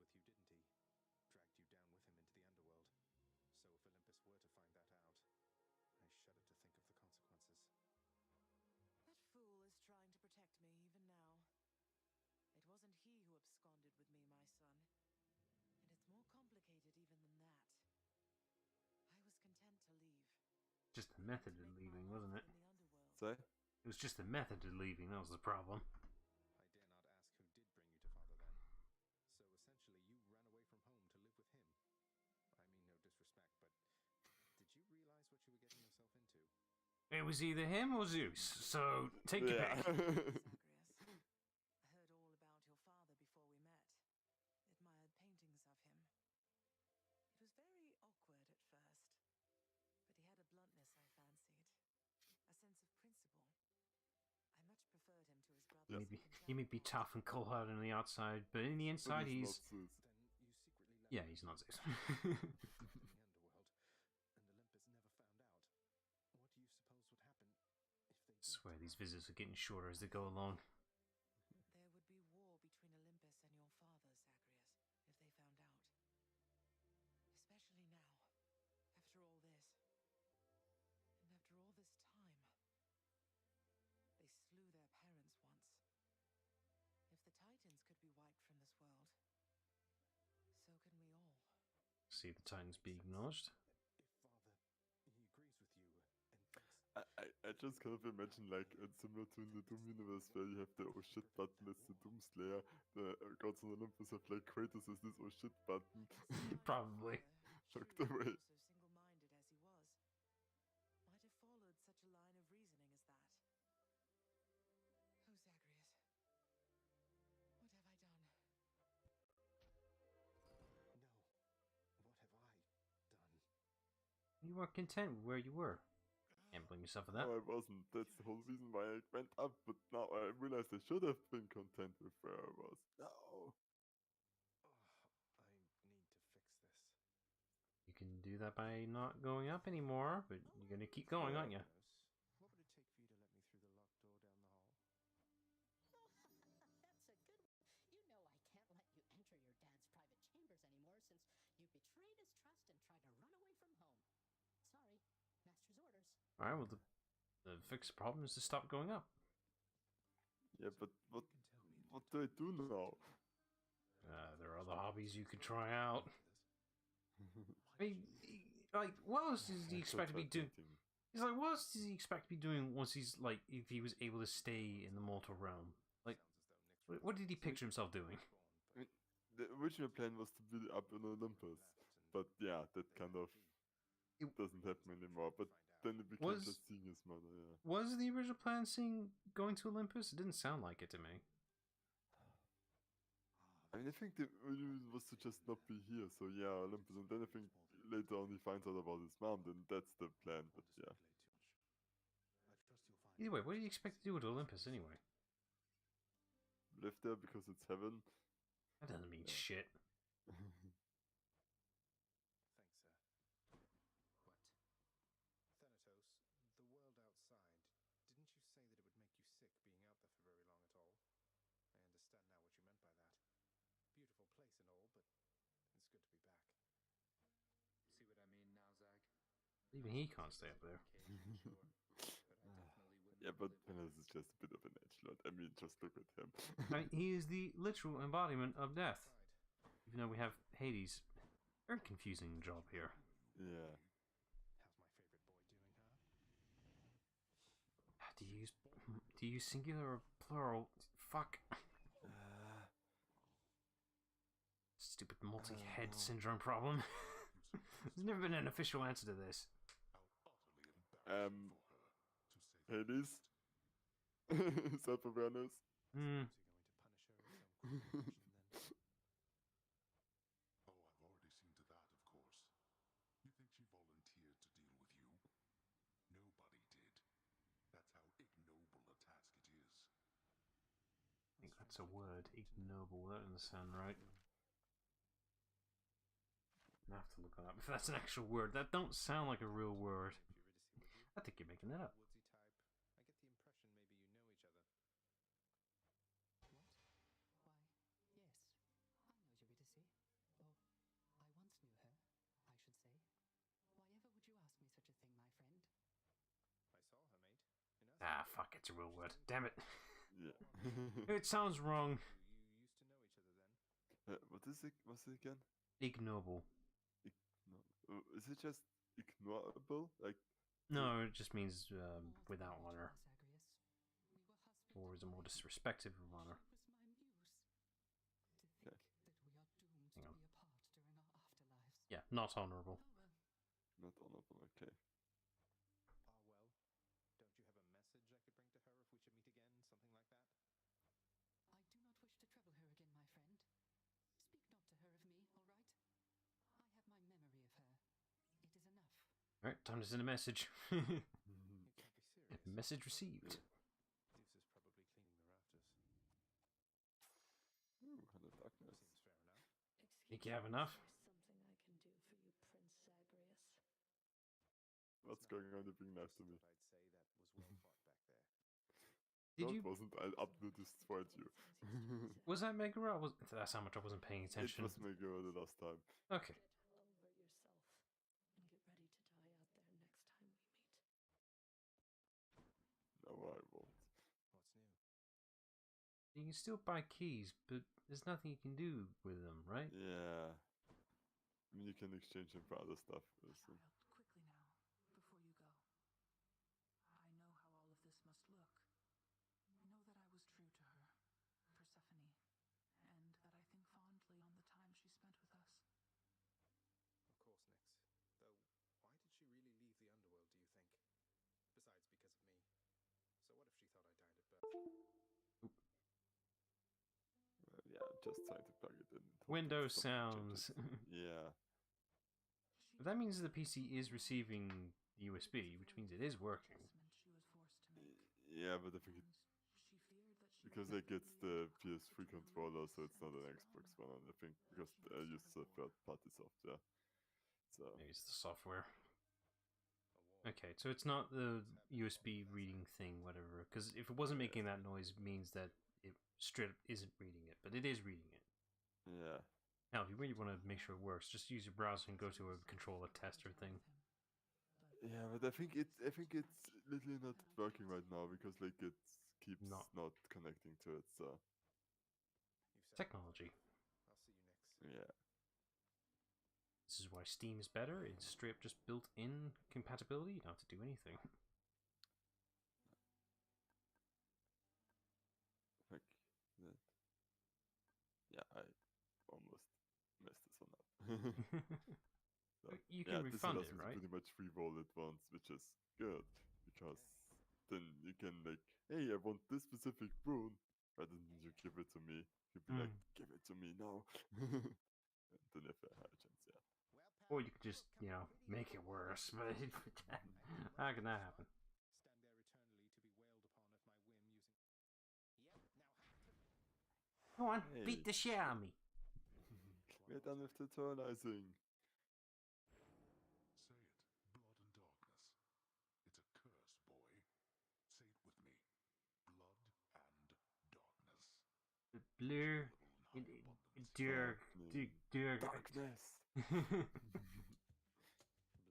Father absconded with you, didn't he? Dragged you down with him into the underworld. So if Olympus were to find that out, I shudder to think of the consequences. that fool is trying to protect me even now. It wasn't he who absconded with me, my son. And it's more complicated even than that. I was content to leave. Just the method of leaving, wasn't it? In the underworld. Say? It was just the method of leaving. That was the problem. I dare not ask who did bring you to Father then. So essentially, you ran away from home to live with him. I mean no disrespect, but did you realize what you were getting yourself into? It was either him or Zeus. So take your pick. Zagreus, I heard all about your father before we met. Yes. He may be tough and cold-hearted on the outside, but in the But inside, he's he's... not Zeus. Then you secretly let Yeah, them he's not Zeus. in the underworld, and Olympus never found out. What do you suppose would happen if they did? Swear these visits are getting shorter as they go along. There would be war between Olympus and your father, Zagreus, if they found out. Especially now, after all this. And after all this time. They slew their parents once. If the Titans could be wiped from this world, so can we all. See the Titans be acknowledged. If Father, he agrees with you and thinks... I just kind of imagine like it's similar to in the Doom universe where you have the oh shit button as the Doom Slayer. The gods on Olympus have like Kratos as this oh shit button. Probably. Tucked away. So single-minded as he was, might have followed such a line of reasoning as that. Oh, Zagreus, what have I done? No, what have I done? You were content with where you were. Can't blame yourself for that. No, I wasn't. That's the whole reason why I went up, but now I realized I should have been content with where I was. No. I need to fix this. You can do that by not going up anymore, but you're gonna keep going, aren't you? What would it take for you to let me through the locked door down the hall? That's a good one. You know I can't let you enter your dad's private chambers anymore since you betrayed his trust and tried to run away from home. Sorry, master's orders. Alright, well, the fixed problem is to stop going up. Yeah, but what do I do now? There are other hobbies you could try out. I mean, like, what else does he expect to be doing? He's like, what else does he expect to be doing once he's, like, if he was able to stay in the mortal realm? Like, what did he picture himself doing? I mean, the original plan was to be up in Olympus, but yeah, that kind of doesn't happen anymore. But then it became just seeing his mother. Yeah. Was the original plan seeing going to Olympus? It didn't sound like it to me. I mean, I think the reason was to just not be here. So yeah, Olympus, and then I think later on he finds out about his mom. Then that's the plan. But yeah. Either way, what do you expect to do with Olympus anyway? Live there because it's heaven. That doesn't mean shit. Thanks, sir. What? Thanatos, the world outside. Didn't you say that it would make you sick being out there for very long at all? I understand now what you meant by that. Beautiful place and all, but it's good to be back. See what I mean now, Zag? Even he can't stay up there. Yeah, but Penis is just a bit of an edgelord. I mean, just look at him. I mean, he is the literal embodiment of death. Even though we have Hades. Very confusing job here. Yeah. How's my favorite boy doing, huh? Do you use singular or plural? Fuck. Stupid multi-head syndrome problem. There's never been an official answer to this. Hades? Self-awareness? Hmm. Is he going to punish her with some cruel punishment then? Oh, I've already seen to that, of course. You think she volunteered to deal with you? Nobody did. That's how ignoble a task it is. I think that's a word. Ignoble. That doesn't sound right. I have to look it up. If that's an actual word. That don't sound like a real word. I think you're making that up. Woodsy type. I get the impression maybe you know each other. What? Why, yes. I know Eurydice. Oh, I once knew her, I should say. Why ever would you ask me such a thing, my friend? I saw her, mate. Ah, fuck. It's a real word. Damn it. Yeah. It sounds wrong. You used to know each other then? What is it? What's it again? Ignoble. Is it just ignorable? Like? No, it just means without Oh, honor. Zagreus. We were husband Or is it and more wife. disrespectful of honor? She was my muse. To think Okay. that we are doomed Hang to on. be apart during our afterlives. Yeah, not honorable. Oh, well. Not honorable, okay. Ah, well. Don't you have a message I could bring to her if we should meet again? Something like that? I do not wish to trouble her again, my friend. Speak not to her of me, all right? I have my memory of her. It is enough. Alright, time to send a message. You can't be serious. Message received. Zeus is probably cleaning the rafters. Think you have enough? Is there something I can do for you, Prince Zagreus? What's going on? You're being nice to me. I'd say that was well fought back there. Did No, you? it wasn't. I up to destroyed you. Was that Megara? That's how much I wasn't paying It attention. was Megara the last time. Okay. Get over yourself and get ready to die out there next time we meet. No, I won't. What's new? You can still buy keys, but there's nothing you can do with them, right? Yeah. I mean, you can exchange them for other stuff. So. Child, quickly now, before you go. I know how all of this must look. Know that I was true to her, Persephone, and that I think fondly on the time she spent with us. Of course, Nyx. Though, why did she really leave the underworld, do you think? Besides, because of me. So what if she thought I died at birth? Yeah, just trying to plug it in. Windows Something sounds. changes. Yeah. But that means the PC is receiving USB, which means it is working. She was forced to make. Yeah, but I think it, She feared that she because would it gets the never PS3 controller, so it's not an Xbox One, I think, because I use the third-party software. So Maybe it's the software. A war. Okay, so it's not the USB reading thing, whatever. Because if it wasn't making that noise, it means that it straight up isn't reading it, but it is reading it. yeah, Now, if you really want to make sure it works, just use your browser and go to a controller tester thing. yeah, but I think it's literally not working right now because like it keeps Not. not connecting to it. So You've said Technology. I'll see you next. yeah, This is why Steam is better. It's straight up just built-in compatibility. You don't have to do anything. like that. Yeah, I almost messed this one up. So, You can refund this it, allows me right? to pretty much re-roll it once, which is good because then you can like, hey, I want this specific rune, rather than you give it to me. You'd be like, give it to me now. And then if I had a chance, yeah. Or you could just, make it worse. But how can that happen? Stand there eternally to be wailed upon at my whim using... Yep, now Go on, Hey. beat the shit out of me. We're done with tutorializing. Say it. Blood and darkness. It's a curse, boy. Say it with me. Blood and darkness. Blur. Dirk. Darkness. blood Hang and on. darkness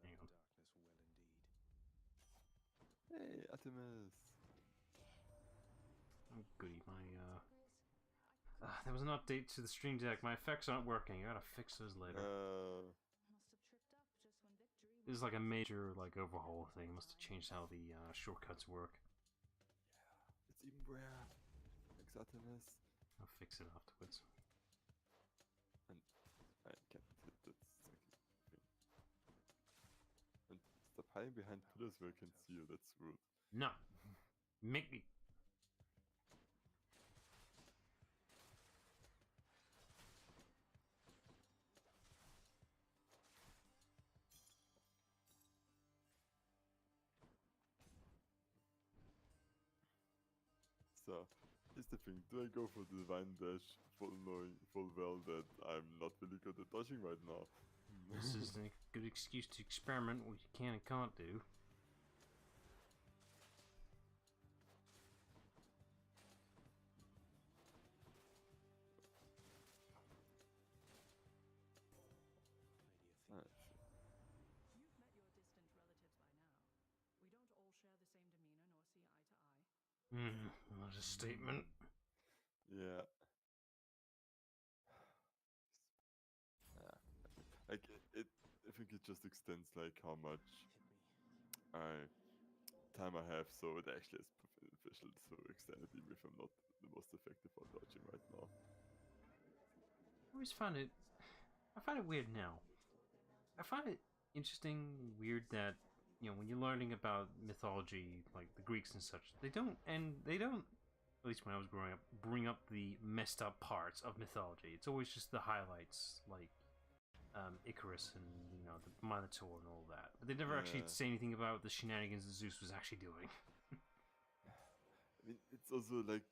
well indeed. Hey, Artemis. Oh, goody. There was an update to the Stream Deck. My effects aren't working. I gotta fix those later. Must have tripped up just when victory This is like a major overhaul thing. Must have changed how the shortcuts work. It's even rare. Thanks, Artemis. I'll fix it afterwards. And I can't hit that second thing. And stop hiding behind pillars where I can see you. That's rude. No. Make me. So, here's the thing. Do I go for the divine dash full knowing full well that I'm not really good at dodging right now? This is a good excuse to experiment what you can and can't do. Alright. You've met your distant relatives by now. We don't all share the same demeanor nor see eye to eye. What a statement. Yeah. Yeah. Like it I think it just extends like how much time I have, so it actually is beneficial to extend it even if I'm not the most effective for dodging right now. I always find it. I find it weird now. I find it interesting, weird that when you're learning about mythology, like the Greeks and such, they don't. At least when I was growing up, bring up the messed up parts of mythology. It's always just the highlights, like Icarus and the Minotaur and all that. But they never actually say anything about the shenanigans that Zeus was actually doing. I mean, it's also like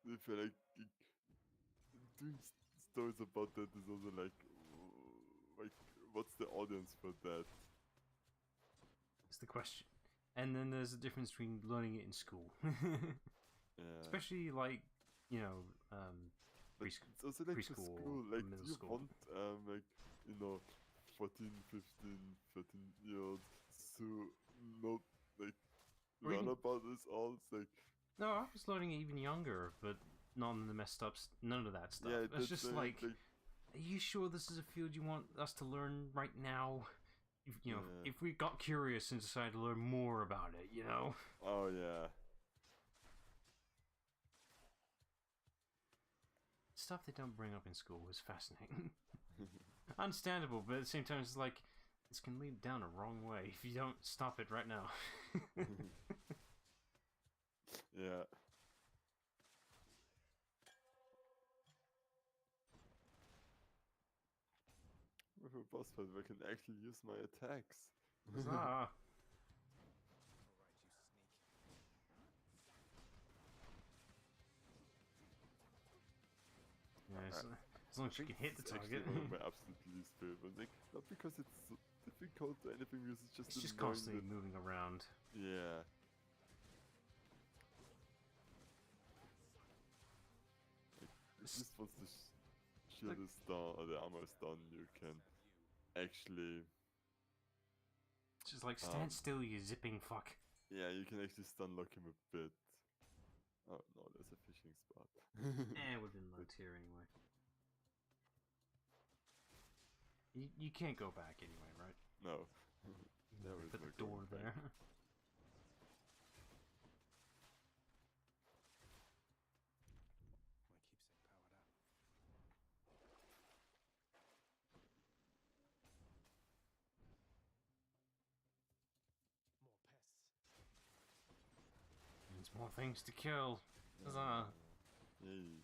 if I like doing stories about that is also like like, what's the audience for that? That's the question. And then there's a difference between learning it in school, Yeah. especially like you know, But preschool, it's also like for school, like middle you school. want like 14, 15, 13-year-olds to not like Or learn even- about this all. It's like, No, I was learning it even younger, but none of the messed up, none of that stuff. yeah, It's that's just like, are you sure this is a field you want us to learn right now? You know, Yeah. if we got curious and decided to learn more about it, you know? oh yeah. Stuff they don't bring up in school is fascinating. Understandable, but at the same time, it's like, this can lead down a wrong way if you don't stop it right now. Yeah. With a boss fight, I can actually use my attacks. Huzzah! Yeah, as long as you can hit the It's actually target. one of my absolute least favorite. Like, not because it's so difficult or anything, because it's It's just annoying constantly that- moving around. Yeah. Like, at least once the shield is done or the armor is done, you can actually, It's just like, stand still, you zipping fuck. yeah, you can actually stun lock him a bit. Oh no, there's a fishing spot. Eh, we've been low tier anyway. You can't go back anyway, right? No. There is Put no the door going back. there. Means more things to kill. Huzzah! Yay.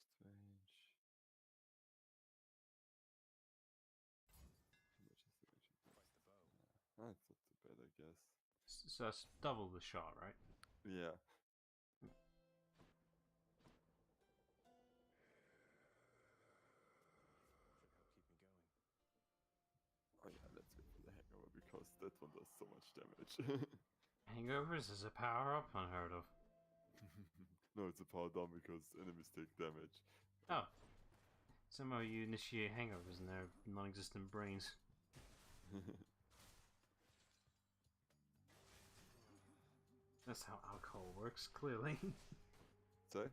Strange. How much is the range of this? Ah, it's not too bad, I guess. So that's double the shot, right? Yeah. Oh yeah, let's wait for the hangover because that one does so much damage. Hangovers is a power up unheard of. No, it's a power down because enemies take damage. Oh. Somehow you initiate hangovers in their non-existent brains. That's how alcohol works, clearly. Sorry?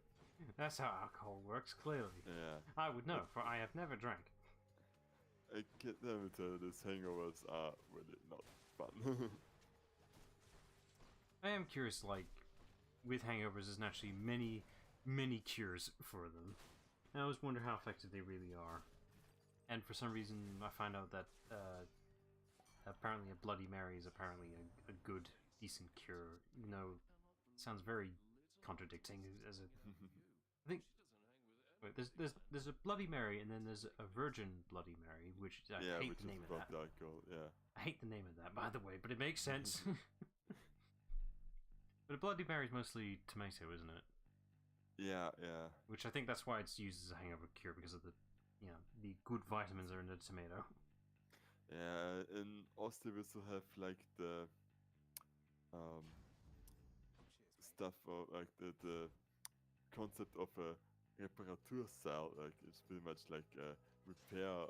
That's how alcohol works, clearly. Yeah. I would know, for I have never drank. I can never tell these hangovers are really not fun. I am curious, like, with hangovers, there's naturally many cures for them. I always wonder how effective they really are. And for some reason, I find out that apparently a Bloody Mary is apparently a good, decent cure. Even though it sounds very contradicting as a... I think... Wait, there's a Bloody Mary, and then there's a Virgin Bloody Mary, which I yeah, hate which the name is of about that. the alcohol, yeah. I hate the name of that, by the way, but it makes sense. But a Bloody Mary is mostly tomato, isn't it? Yeah, yeah. Which I think that's why it's used as a hangover cure, because of the, you know, the good vitamins are in the tomato. Yeah, in Austria we also have like the stuff of like the concept of a reparatur cell, like it's pretty much like a repair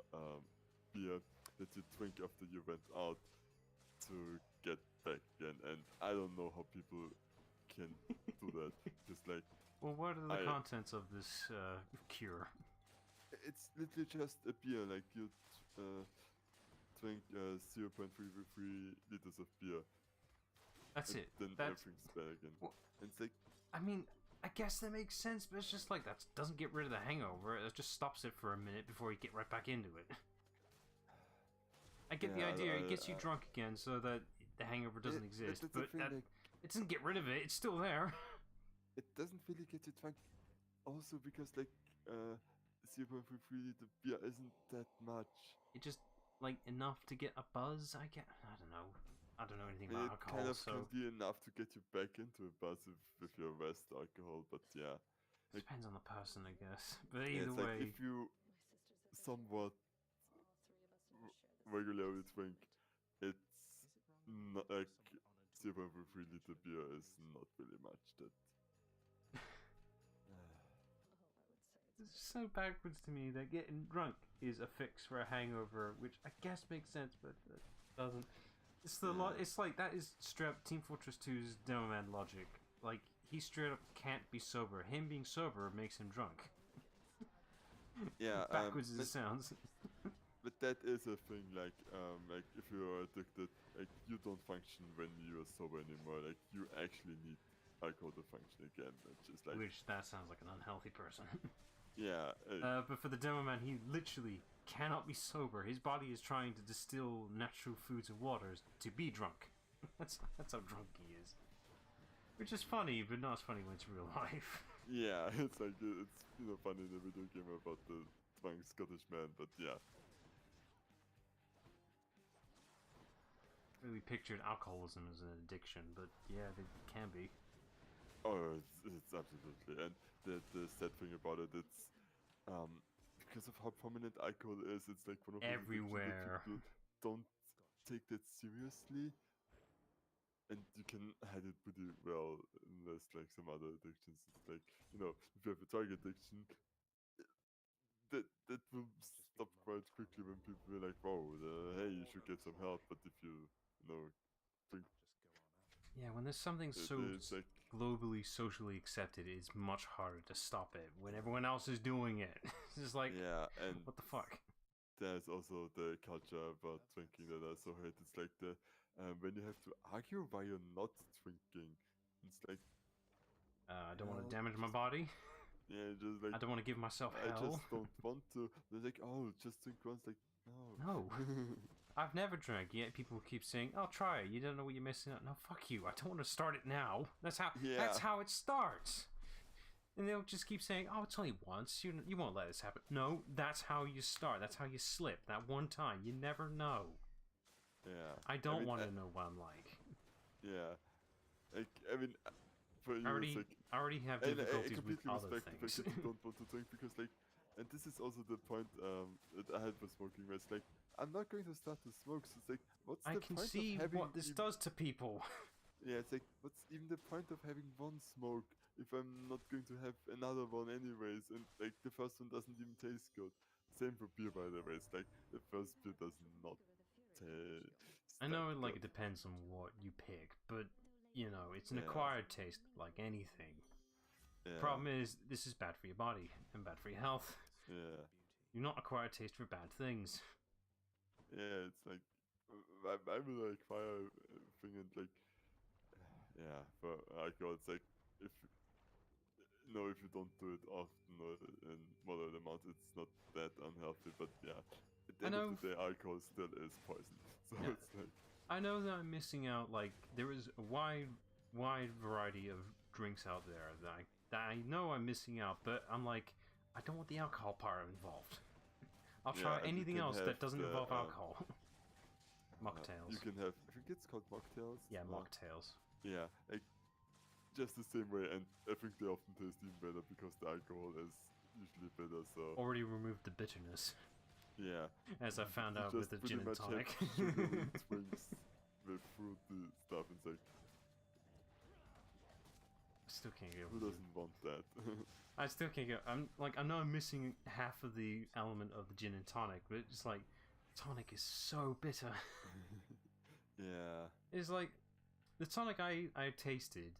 beer that you drink after you went out to get back again, and I don't know how people can do that. Just like, Well, what are the contents of this cure? it's literally just a beer, like you drink 0.33 liters of beer. That's and it. Then That's, everything's bad again. well, And it's like, I mean, I guess that makes sense, but it's just like, that doesn't get rid of the hangover. It just stops it for a minute before you get right back into it. I get the idea. It gets you drunk again so that the hangover doesn't exist, that's the but thing, that, like, it doesn't get rid of it. It's still there. it doesn't really get you drunk. Also because like 0.33 liter beer isn't that much. It just like enough to get a buzz. I don't know. I don't know anything I mean, about it kind alcohol, of can so be enough to get you back into a buzz with your West alcohol, but yeah. Like, depends on the person, I guess. But yeah, either it's like way, if you somewhat All three of us regularly are drink, it's not like 0.33 liter beer is not really much. That it's so backwards to me that getting drunk is a fix for a hangover, which I guess makes sense, but it doesn't. It's the It's like that is straight up Team Fortress 2's Demo Man logic. Like he straight up can't be sober. Him being sober makes him drunk. yeah, Backwards as it sounds. but that is a thing. Like if you are addicted, like you don't function when you are sober anymore. Like you actually need alcohol to function again. It's just like Which that sounds like an unhealthy person. yeah. But for the Demo Man, he literally cannot be sober. His body is trying to distill natural foods and waters to be drunk. That's how drunk he is. Which is funny, but not as funny when it's real life. Yeah, it's like it's funny in a video game about the drunk Scottish man, but yeah. Really pictured alcoholism as an addiction, but yeah, it can be. Oh, it's absolutely, and the sad thing about it, it's because of how prominent alcohol is, it's like one of those addictions Everywhere. that people don't take that seriously, and you can hide it pretty well, unless like some other addictions. It's like if you have a drug addiction, that will stop quite quickly when people are like, "Wow, hey, you should get some help." But if you drink, Yeah, when there's something so it's like globally socially accepted, it's much harder to stop it when everyone else is doing it. It's just like, yeah, and what the fuck? there's also the culture about drinking that I so hate. It's like the when you have to argue why you're not drinking. It's like I don't want well, to damage my body. yeah, just like I don't want to give myself I hell. just don't want to. They're like, oh, just drink once. Like, no. No. I've never drank, yet people keep saying, "Oh, try it. You don't know what you're missing out." No, fuck you. I don't want to start it now. That's how it starts. And they'll just keep saying, "Oh, it's only once. You won't let this happen." No, that's how you start. That's how you slip. That one time. You never know. Yeah. I don't want to know what I'm like. Yeah. Like, I mean, for you, I it's like, already have and difficulties I with completely other respect the fact things. that you don't want to drink because, like, and this is also the point that I had with smoking, where it's like, I'm not going to start to smoke. So it's like, what's I the can point see of having what this does to people. Yeah, it's like, what's even the point of having one smoke if I'm not going to have another one anyways? And like the first one doesn't even taste good. Same for beer, by the way. It's like the first beer does not taste I that know good. it depends on what you pick, but it's an Yeah. acquired taste like anything. Yeah. Problem is, this is bad for your body and bad for your health. Yeah. You're not acquired taste for bad things. Yeah, it's like I will like fire thing and like yeah, for alcohol it's like if if you don't do it often or in moderate amounts, it's not that unhealthy. But yeah, at the I end of know. the day, alcohol still is poison. So Yeah. it's like I know that I'm missing out. Like there is a wide variety of drinks out there that I know I'm missing out, but I'm like, I don't want the alcohol part involved. I'll try and you anything can else have that doesn't the, involve alcohol. you Mocktails. can have. I think it's called mocktails. Yeah, mocktails. Yeah, like just the same way, and I think they often taste even better because the alcohol is usually better. So Already removed the bitterness, yeah, as I found you out just with the pretty gin and much tonic. have sugary drinks with fruity stuff. It's like Still can't go. who doesn't want that? I still can't go. I know I'm missing half of the element of the gin and tonic, but it's like tonic is so bitter. Yeah. It's like the tonic I tasted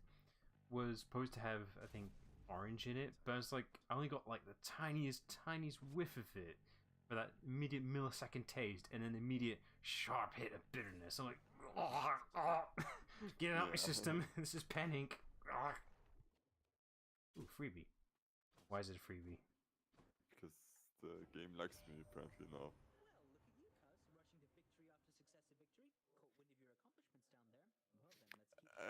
was supposed to have, I think, orange in it, but it's like I only got like the tiniest whiff of it for that immediate millisecond taste, and then the immediate sharp hit of bitterness. I'm like, get it out my system. This is pen ink. Ooh, freebie. Why is it a freebie? Because the game likes me apparently now.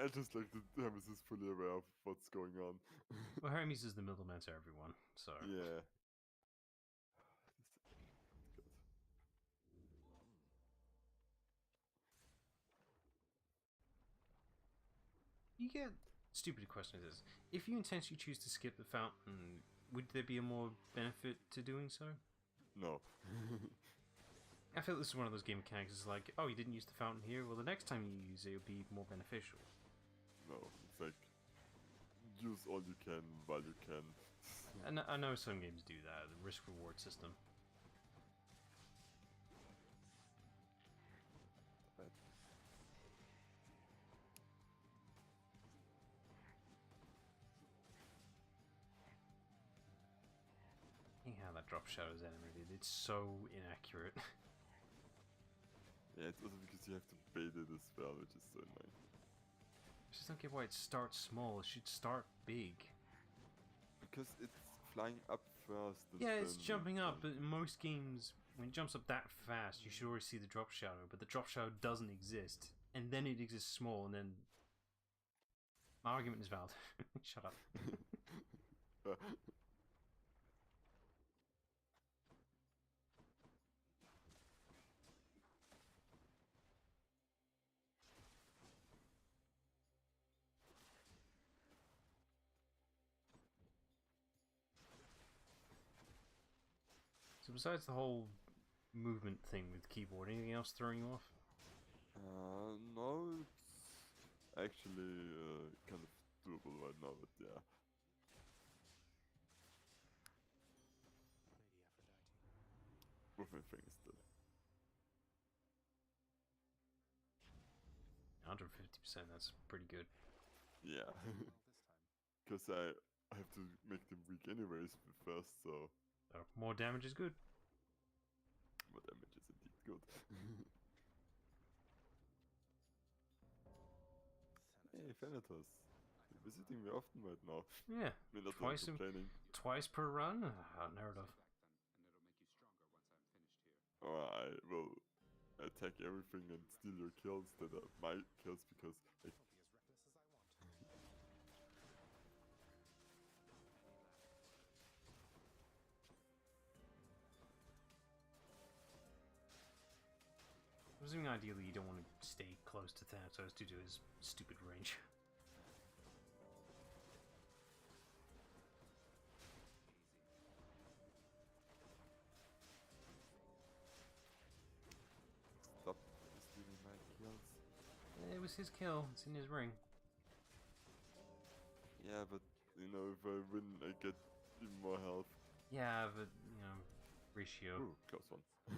I just like that Hermes is fully aware of what's going on. Well, Hermes is the middleman to everyone, so Yeah. you get stupid question is this. If you intentionally choose to skip the fountain, would there be a more benefit to doing so? No. I feel this is one of those game mechanics. It's like, oh, you didn't use the fountain here. Well, the next time you use it, it'll be more beneficial. No, it's like use all you can while you can. And I know some games do that. The risk-reward system. I hate how that drop shadow is animated. It's so inaccurate. Yeah, it's also because you have to bait it as well, which is so annoying. I just don't get why it starts small. It should start big. Because it's flying up first. And Yeah, it's then jumping up, but in most games, when it jumps up that fast, you should already see the drop shadow, but the drop shadow doesn't exist. And then it exists small, and then... My argument is valid. Shut up. So besides the whole movement thing with keyboard, anything else throwing you off? No, it's actually kind of doable right now, but yeah. With my fingers still. 150%, that's pretty good. Yeah. Well, this time. Because I have to make them weak anyways first, so More damage is good. more damage is indeed good. Hey, Thanatos. You're visiting me often right now. Yeah, We're not twice complaining. twice per run? Unheard of. Back then, and it'll make you stronger once I'm finished here. Or I will attack everything and steal your kills that are my kills because I I'll be as reckless as I want. Presuming ideally you don't want to stay close to Thanatos due to his stupid range. stop stealing my kills. It was his kill, it's in his ring. Yeah, but you know, if I win, I get even more health. Yeah, but, ratio. Ooh, close one. I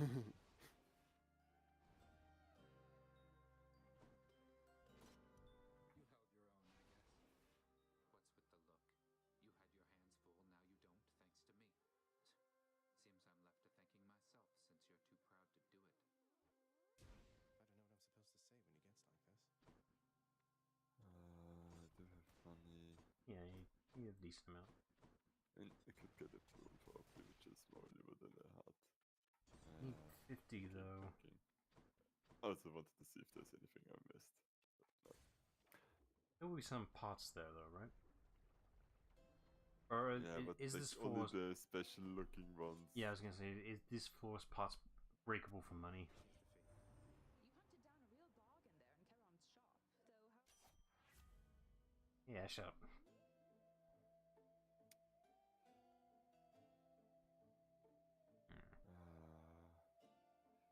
don't know what I'm supposed to say when he gets like this. I do have money. Yeah, you have a decent amount. And I could get a balloon probably, which is more liver than I had. Need 50 though. Thinking. I also wanted to see if there's anything I missed. But There will be some pots there though, right? Or yeah, but is like this only floor... the special looking ones. Yeah, I was gonna say, is this floor's pots breakable for money? You hunted down a real bog in there and Charon's shop, though how... Yeah, shut up.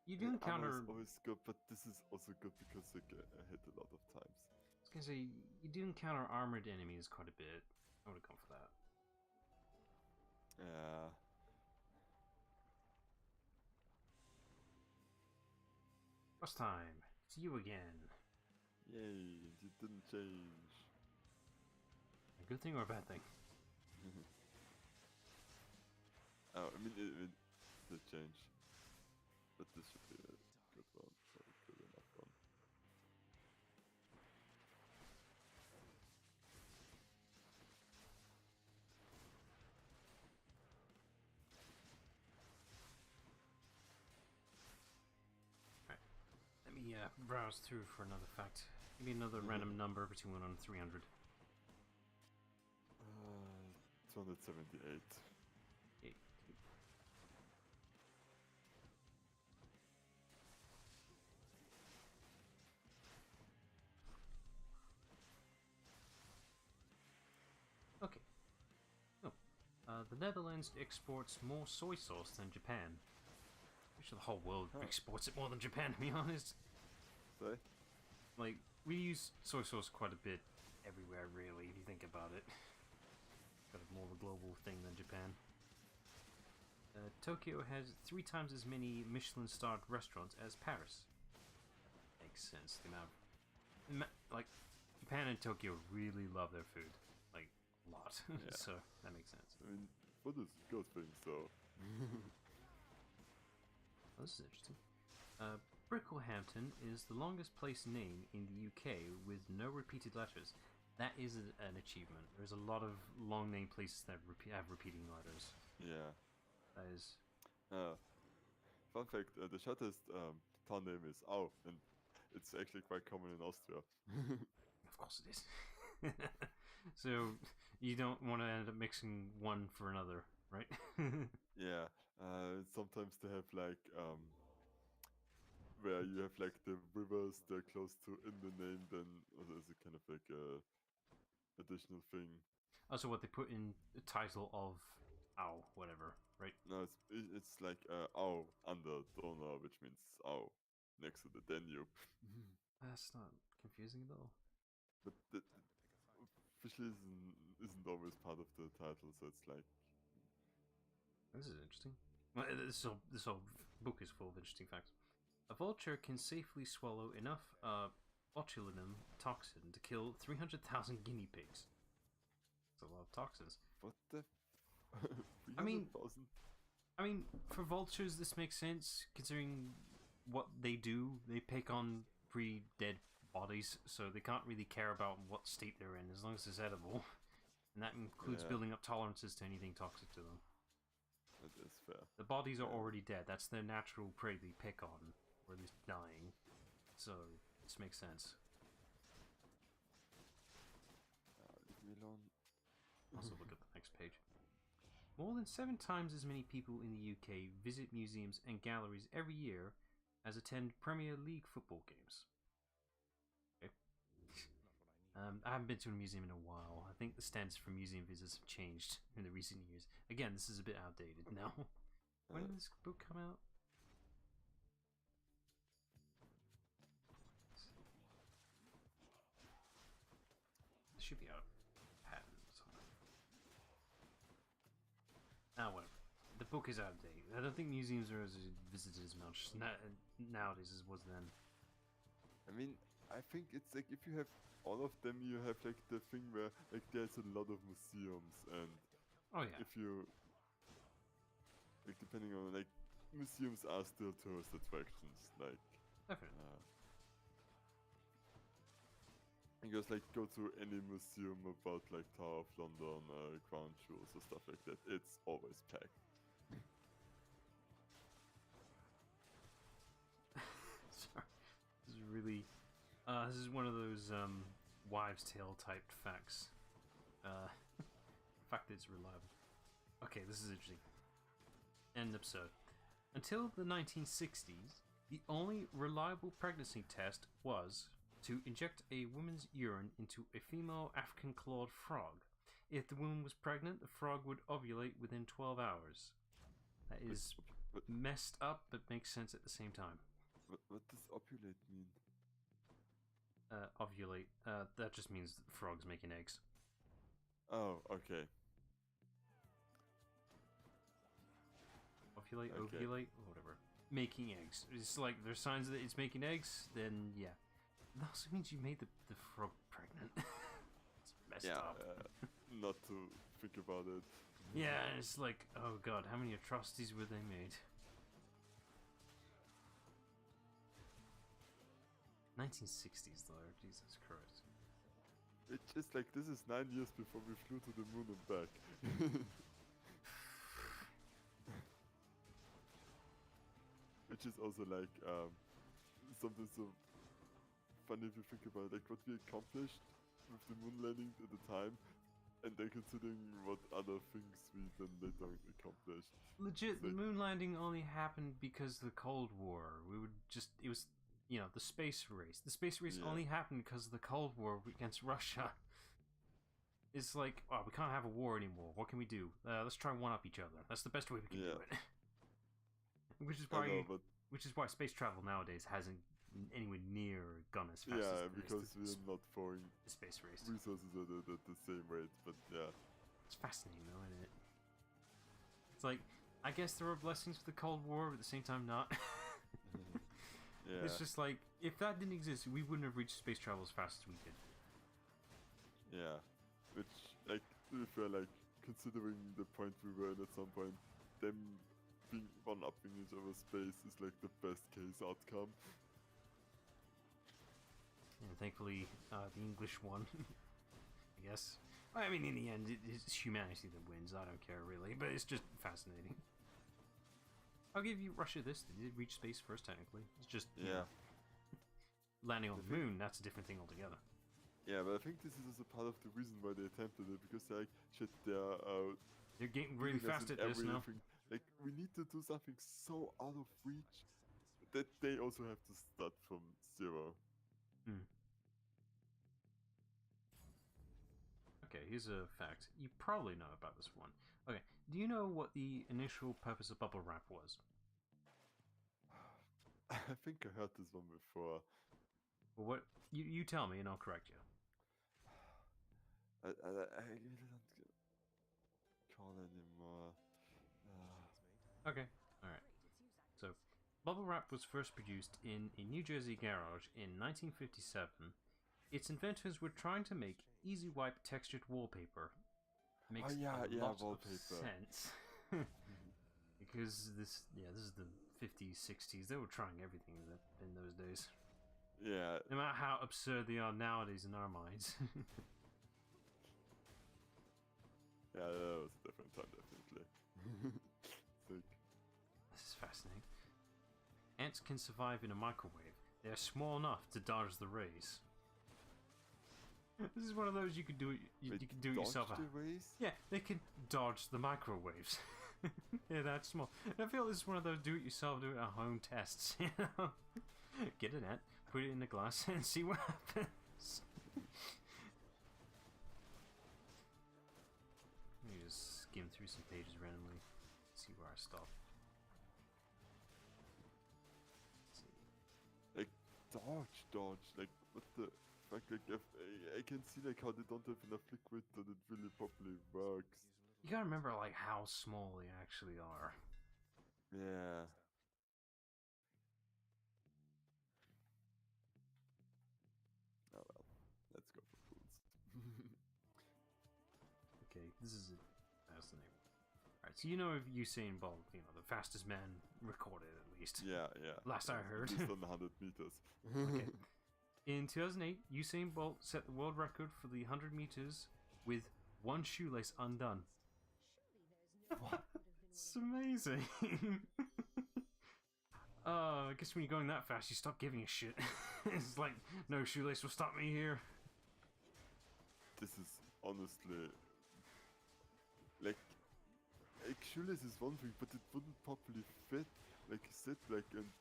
You do encounter... Armor is always good, but this is also good because I get hit a lot of times. I was gonna say, you do encounter armored enemies quite a bit. I would've gone for that. Yeah. Boss time. It's you again. Yay, you didn't change. A good thing or a bad thing? Oh, I mean, it did change. But this should be a good one, or a good enough one. Let me browse through for another fact. Give me another random number between 1 and 300. 278. Okay. The Netherlands exports more soy sauce than Japan. I'm sure the whole world exports it more than Japan, to be honest. Sorry? Like, we use soy sauce quite a bit everywhere, really, if you think about it. Kind of more of a global thing than Japan. Tokyo has 3 times as many Michelin-starred restaurants as Paris. Makes sense. The amount like, Japan and Tokyo really love their food. Like, a lot. Yeah. So, that makes sense. I mean, food is a good thing, so. Oh, this is interesting. Bricklehampton is the longest place name in the UK with no repeated letters. That is an achievement. There's a lot of long name places that have repeating letters. Yeah. That is... Fun fact, the shortest town name is Au, and it's actually quite common in Austria. Of course it is. So, you don't want to end up mixing one for another, right? Yeah, sometimes they have like, where you have like the rivers they're close to in the name, then there's a kind of like a additional thing. Also, what they put in the title of Ow, whatever, right? No, it's like Au under Donau, which means Au next to the Danube. That's not confusing at all. But the officially isn't always part of the title, so it's like. This is interesting. Well, this whole book is full of interesting facts. A vulture can safely swallow enough botulinum toxin to kill 300,000 guinea pigs. That's a lot of toxins. What the? I mean, 300,000? for vultures, this makes sense considering what they do. They pick on pre-dead bodies, so they can't really care about what state they're in as long as it's edible. And that includes building up tolerances to anything toxic to them. That is fair. The bodies are already dead. That's their natural prey they pick on, or at least dying. So, this makes sense. Leave me alone. Also, look at the next page. More than 7 times as many people in the UK visit museums and galleries every year as attend Premier League football games. Okay. I haven't been to a museum in a while. I think the standards for museum visits have changed in the recent years. Again, this is a bit outdated now. When did this book come out? This should be out. Whatever. The book is out of date. I don't think museums are as visited as much nowadays as was then. I mean, I think it's like if you have all of them, you have like the thing where like there's a lot of museums, and if you like depending on like museums are still tourist attractions, like definitely. Because like go to any museum about like Tower of London, Crown Jewels or stuff like that, it's always packed. Sorry, this is really, this is one of those wives' tale type facts. The fact that it's reliable. Okay, this is interesting. End episode. Until the 1960s, the only reliable pregnancy test was to inject a woman's urine into a female African-clawed frog. If the woman was pregnant, the frog would ovulate within 12 hours. That is messed up, but makes sense at the same time. What does ovulate mean? Ovulate. That just means frogs making eggs. Oh, okay. Ovulate, ovulate, whatever. Making eggs. It's like there's signs that it's making eggs, then yeah. That also means you made the frog pregnant. It's messed up. Not to think about it. Yeah, it's like, oh god, how many atrocities were they made? 1960s though, Jesus Christ. It's just like, this is 9 years before we flew to the moon and back. Which is also like, something so funny if you think about it, like what we accomplished with the moon landing at the time, and then considering what other things we then later accomplished. Legit, the moon landing only happened because of the Cold War. It was, you know, the space race. The space race only happened because of the Cold War against Russia. It's like, oh, we can't have a war anymore. What can we do? Let's try and one-up each other. That's the best way we can do it. Which is why, which is why space travel nowadays hasn't anywhere near gone as fast. Yeah, as because we're not throwing the space race resources at the same rate. But yeah, it's fascinating though, isn't it? It's like, I guess there are blessings for the Cold War, but at the same time, not. yeah. It's just like, if that didn't exist, we wouldn't have reached space travel as fast as we did. Yeah, which, like, if we're like considering the point we were in at some point, them being one-upping each other's space is like the best case outcome. And thankfully, the English won. I guess. I mean, in the end, it's humanity that wins. I don't care really, but it's just fascinating. I'll give you Russia this. They did reach space first, technically. It's just landing on the moon. That's a different thing altogether. Yeah, but I think this is also part of the reason why they attempted it, because they're like, shit, they're getting really fast at this now. Like, we need to do something so out of reach that they also have to start from zero. Okay, here's a fact. You probably know about this one. Okay, do you know what the initial purpose of bubble wrap was? I think I heard this one before. Well, what? You tell me and I'll correct you. I really don't call anymore. Okay, alright. So, bubble wrap was first produced in a New Jersey garage in 1957. Its inventors were trying to make easy wipe textured wallpaper. Makes a lot wallpaper. of sense. Because this is the 50s, 60s. They were trying everything in those days. Yeah. No matter how absurd they are nowadays in our minds. Yeah, that was a different time, definitely. This is fascinating. Ants can survive in a microwave. They are small enough to dodge the rays. This is one of those you can do it. You can do it yourself. Yeah, they can dodge the microwaves. They're that small. I feel this is one of those do-it-yourself, do-it-at-home tests. You know, get an ant, put it in the glass, and see what happens. Let me just skim through some pages randomly, see where I stop. Like dodge, like what the fuck? Like I can see like how they don't have enough liquid that it really properly works. You gotta remember like how small they actually are. Yeah. Oh well, let's go for pools. Okay, this is fascinating. Alright, so you know if Usain Bolt, you know, the fastest man recorded at least. Yeah. Last I heard. Just on 100 meters. Okay. In 2008, Usain Bolt set the world record for the 100 meters with one shoelace undone. It's amazing. I guess when you're going that fast, you stop giving a shit. It's like, no shoelace will stop me here. This is honestly like shoelace is one thing, but it wouldn't properly fit. Like you said, like, and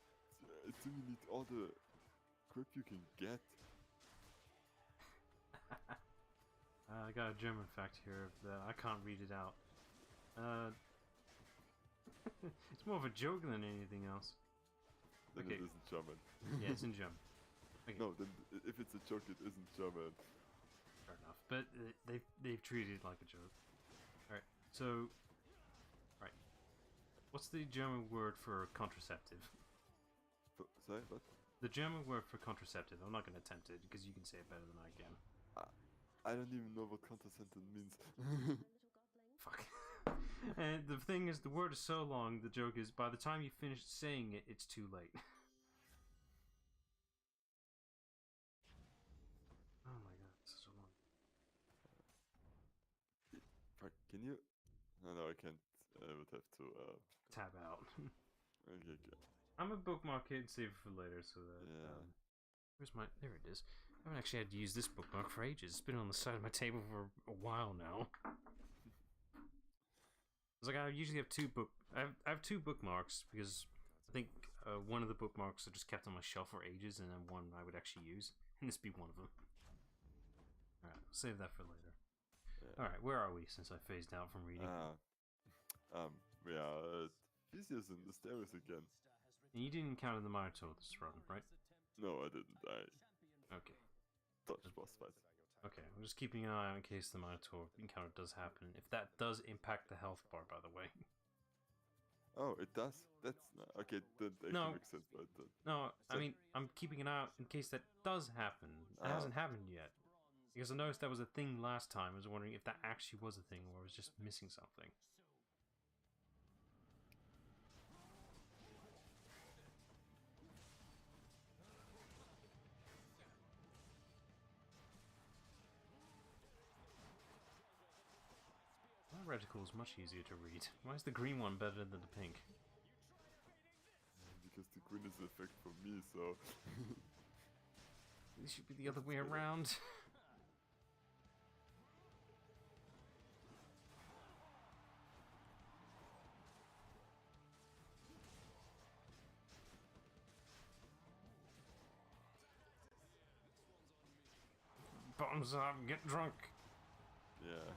I think you need all the grip you can get. I got a German fact here that I can't read it out. It's more of a joke than anything else. Then okay. It isn't German. Yeah, it's in German. Okay. No, then if it's a joke, it isn't German. Fair enough, but they've treated it like a joke. All right, so, right, what's the German word for contraceptive? Sorry, what? The German word for contraceptive. I'm not going to attempt it because you can say it better than I can. I don't even know what contraceptive means. Fuck. And the thing is, the word is so long, the joke is, by the time you finish saying it, it's too late. Oh my god, it's so long. Fuck, can you? No, I can't. I would have to, Tab out. Okay. I'm gonna bookmark it and save it for later, so that... Yeah. Where's my... There it is. I haven't actually had to use this bookmark for ages. It's been on the side of my table for a while now. It's like I usually have I have two bookmarks because I think one of the bookmarks are just kept on my shelf for ages, and then one I would actually use, and this be one of them. Alright, I'll save that for later. Alright, where are we since I phased out from reading? We are Theseus in the stairs again. And you didn't encounter the Minotaur this run, right? No, I didn't. I Okay. dodged boss fight. Okay, I'm just keeping an eye out in case the Minotaur encounter does happen. If that does impact the health bar, by the way. Oh, it does? That's not... Okay, that actually No. makes sense, but... No, I mean, I'm keeping an eye out in case that does happen. It hasn't happened yet. Because I noticed that was a thing last time. I was wondering if that actually was a thing or I was just missing something. My reticle is much easier to read. Why is the green one better than the pink? Because the green is the effect for me, so... This should be the other way around. Bottoms up, get drunk. Yeah.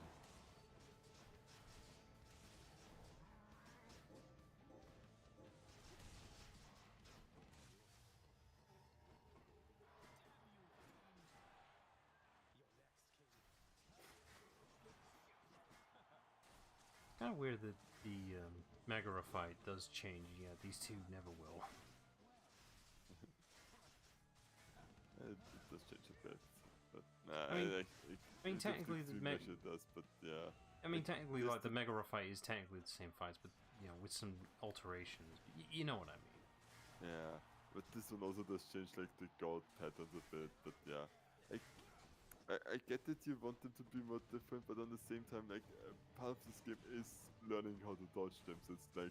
Kind of weird that the Megara fight does change. Yeah, these two never will. It does change a bit. But, nah, I mean, technically the it does, but yeah. I mean, technically, like, the Megara fight is technically the same fights, but, you know, with some alterations. You know what I mean. Yeah, but this one also does change, like, the god patterns a bit, but yeah. I get that you want them to be more different, but on the same time, like, part of this game is learning how to dodge them, so it's like,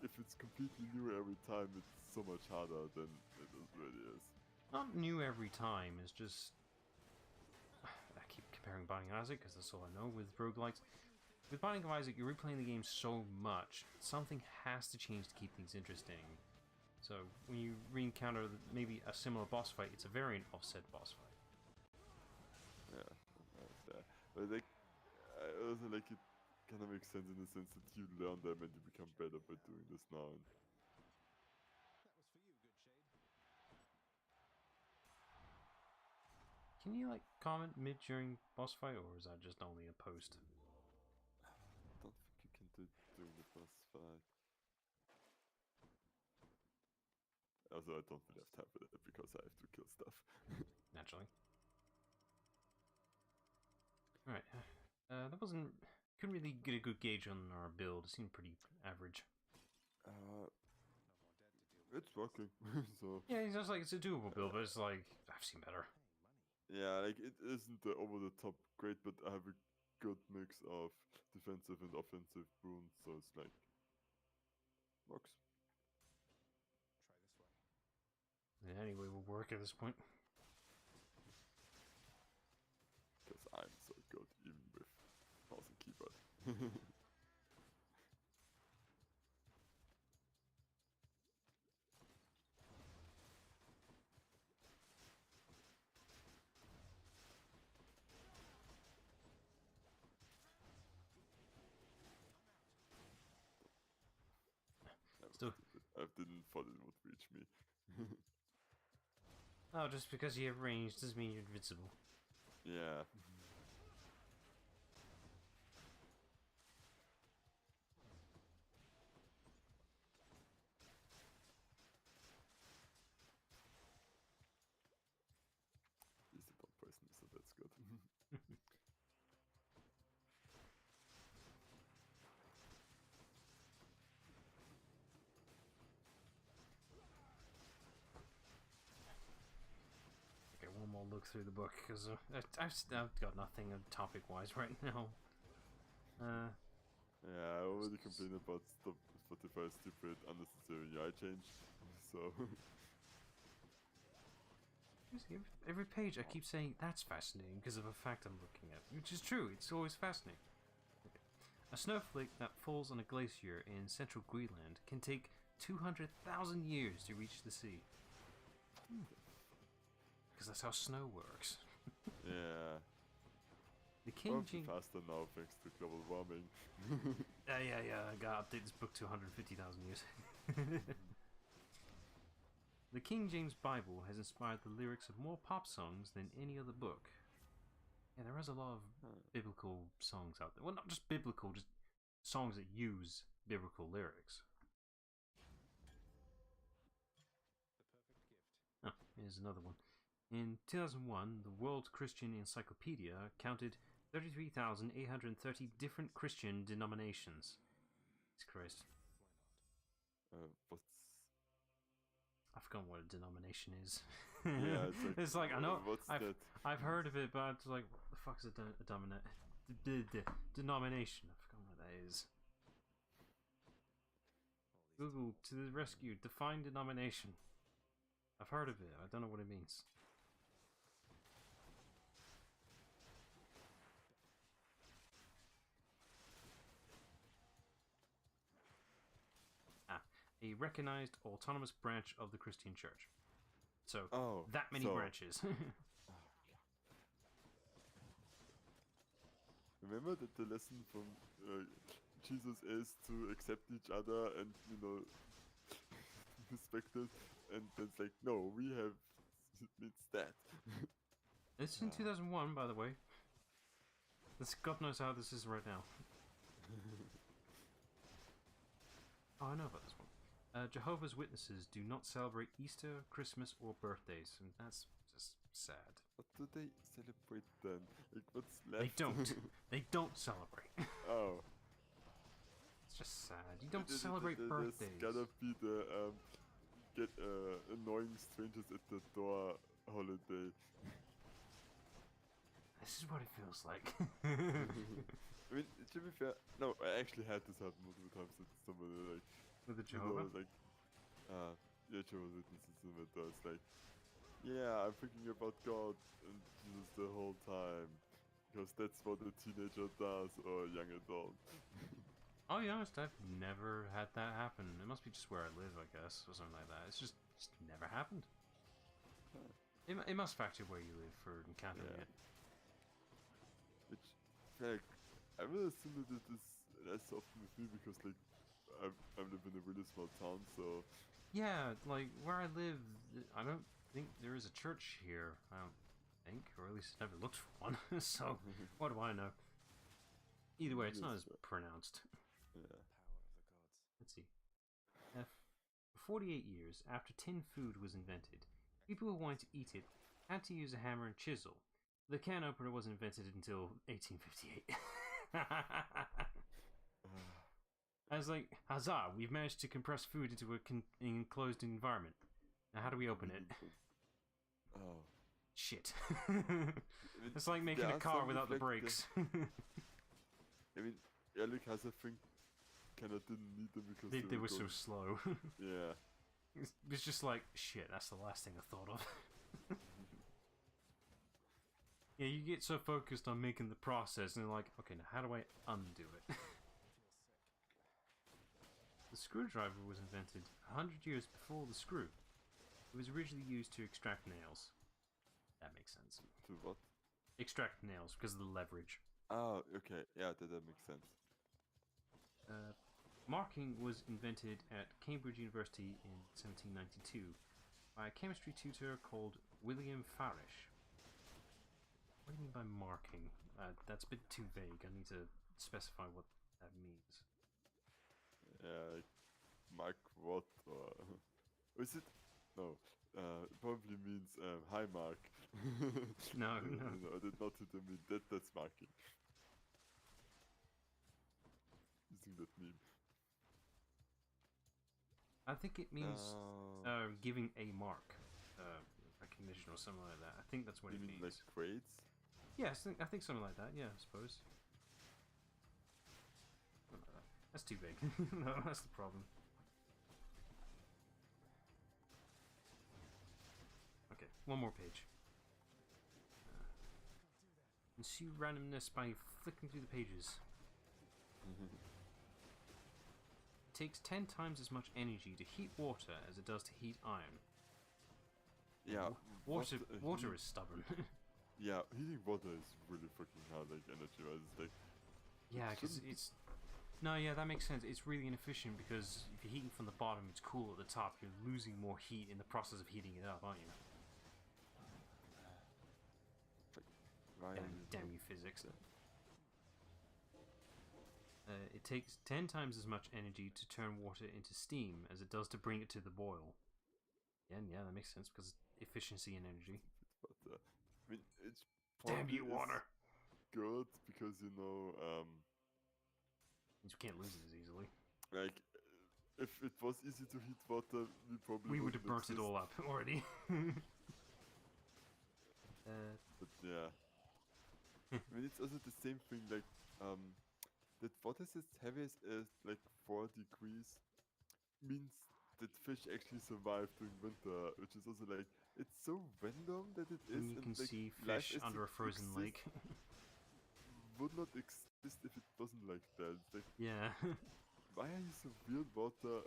if it's completely new every time, it's so much harder than it really is. Not new every time, it's just... I keep comparing Binding of Isaac, because that's all I know with roguelikes. With Binding of Isaac, you're replaying the game so much, something has to change to keep things interesting. So, when you re-encounter maybe a similar boss fight, it's a variant of said boss fight. Yeah, but like, I also like it kind of makes sense in the sense that you learn them and you become better by doing this now. And That was for you, good shade. Can you, like, comment mid during boss fight, or is that just only a post? I don't think you can do it during the boss fight. Also, I don't really have time for that because I have to kill stuff. Naturally. Alright, that wasn't... Couldn't really get a good gauge on our build. It seemed pretty average. It's working, so... Yeah, it's just like, it's a doable build, but it's like, I've seen better. Yeah, like, it isn't the over-the-top great, but I have a good mix of defensive and offensive runes, so it's like... works. Try this way. Yeah, anyway, we'll work at this point. Because I'm so good, even with mouse and keyboard. Still. I didn't thought it would reach me. Oh, just because you have range doesn't mean you're invincible. Yeah. At least they don't poison me, so that's good. Okay, one more look through the book, because I've got nothing topic-wise right now. Yeah, I already complained about Spotify's stupid unnecessary UI change, so... Every page I keep saying, that's fascinating, because of a fact I'm looking at. Which is true, it's always fascinating. Okay. A snowflake that falls on a glacier in central Greenland can take 200,000 years to reach the sea. Because that's how snow works. Yeah. The King Probably James. faster now thanks to global warming. Yeah. I gotta update this book to 150,000 years. The King James Bible has inspired the lyrics of more pop songs than any other book. Yeah, there is a lot of biblical songs out there. Well, not just biblical, just songs that use biblical lyrics. Oh, here's another one. In 2001, the World Christian Encyclopedia counted 33,830 different Christian denominations. Jesus Christ. What's... I've forgotten what a denomination is. Yeah, it's like I know what's that? I've heard of it, but it's like, what the fuck is a denomination? I've forgotten what that is. Google to the rescue. Define denomination. I've heard of it. I don't know what it means. A recognized autonomous branch of the Christian Church. So, that many branches. Remember that the lesson from Jesus is to accept each other and, respect it, and it's like, no, we have, it's that. It's in 2001, by the way. God knows how this is right now. Oh, I know about this one. Jehovah's Witnesses do not celebrate Easter, Christmas, or birthdays, and that's just sad. What do they celebrate then? Like, what's left? They don't. They don't celebrate. Oh. It's just sad. You don't celebrate birthdays. There's gotta be the get annoying strangers at the door holiday. This is what it feels like. I mean, to be fair, no, I actually had this happen multiple times that somebody like with the Jehovah? Jehovah's Witnesses in the door. It's like, yeah, I'm thinking about God and Jesus the whole time. Because that's what a teenager does, or a young adult. I'll be honest, I've never had that happen. It must be just where I live, I guess, or something like that. It's just never happened. Huh. It must factor where you live for encountering it. Which, like, I will assume that it is less often with me because, like, I live in a really small town, so... Yeah, like, where I live, I don't think there is a church here. I don't think, or at least I never looked for one. So, what do I know? Either way, it's not as pronounced. Yeah. Let's see. For 48 years, after tin food was invented, people who wanted to eat it had to use a hammer and chisel. The can opener wasn't invented until 1858. I was like, huzzah, we've managed to compress food into an enclosed environment. Now how do we open it? Oh. Shit. It's like making a car without the brakes. I mean, Ehrlich has a thing kinda didn't need them because they were so slow. Yeah. It's just like, shit, that's the last thing I thought of. Yeah, you get so focused on making the process and you're like, okay, now how do I undo it? The screwdriver was invented 100 years before the screw. It was originally used to extract nails. That makes sense. To what? Extract nails because of the leverage. Oh, okay. Yeah, that makes sense. Marking was invented at Cambridge University in 1792 by a chemistry tutor called William Farish. What do you mean by marking? That's a bit too vague. I need to specify what that means. Yeah, Mark what? Or is it? No. It probably means hi Mark. No. No, I did not mean that's marking. Using that meme. I think it means giving a mark, recognition or something like that. I think that's what it means. Like grades? Yes, I think something like that. Yeah, I suppose. That's too big. No, that's the problem. Okay, one more page. Ensue randomness by flicking through the pages. It takes 10 times as much energy to heat water as it does to heat iron. Yeah. Water is stubborn. Yeah, heating water is really fucking hard, like energy-wise. It's like Yeah, because shouldn't be- it's... No, yeah, that makes sense. It's really inefficient because if you're heating from the bottom, it's cool at the top. You're losing more heat in the process of heating it up, aren't you? why are you Damn so- you, physics. It takes 10 times as much energy to turn water into steam as it does to bring it to the boil. Yeah, that makes sense because efficiency and energy. But I mean, it's Damn probably you, water! good because Means we can't lose it as easily. like if it was easy to heat water, we probably We would have wouldn't burnt it exist. all up already. But yeah, I mean, it's also the same thing. Like that water is as heavy as like 4 degrees means that fish actually survive during winter, which is also like it's so random that it is. And you can like, see life fish as under a it frozen exists lake. would not exist if it wasn't like that. It's like, Yeah. why are you so weird, water?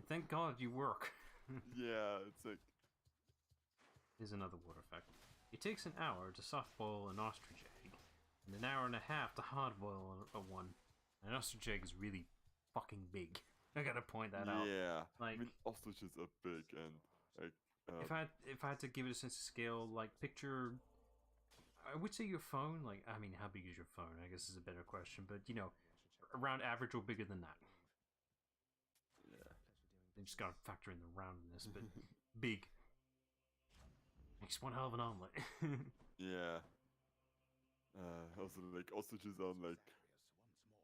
Thank God you work. Yeah, it's like Here's another water fact. It takes an hour to soft boil an ostrich egg, and an hour and a half to hard boil a one. An ostrich egg is really fucking big. I gotta point that out. yeah. Like, I mean, ostriches are big and like. if I had to give it a sense of scale, like picture, I would say your phone. Like, I mean, how big is your phone? I guess is a better question, but you know, around average or bigger than that. Yeah. They just gotta factor in the roundness, but big makes one hell of an omelet. Yeah. Also, like ostriches are like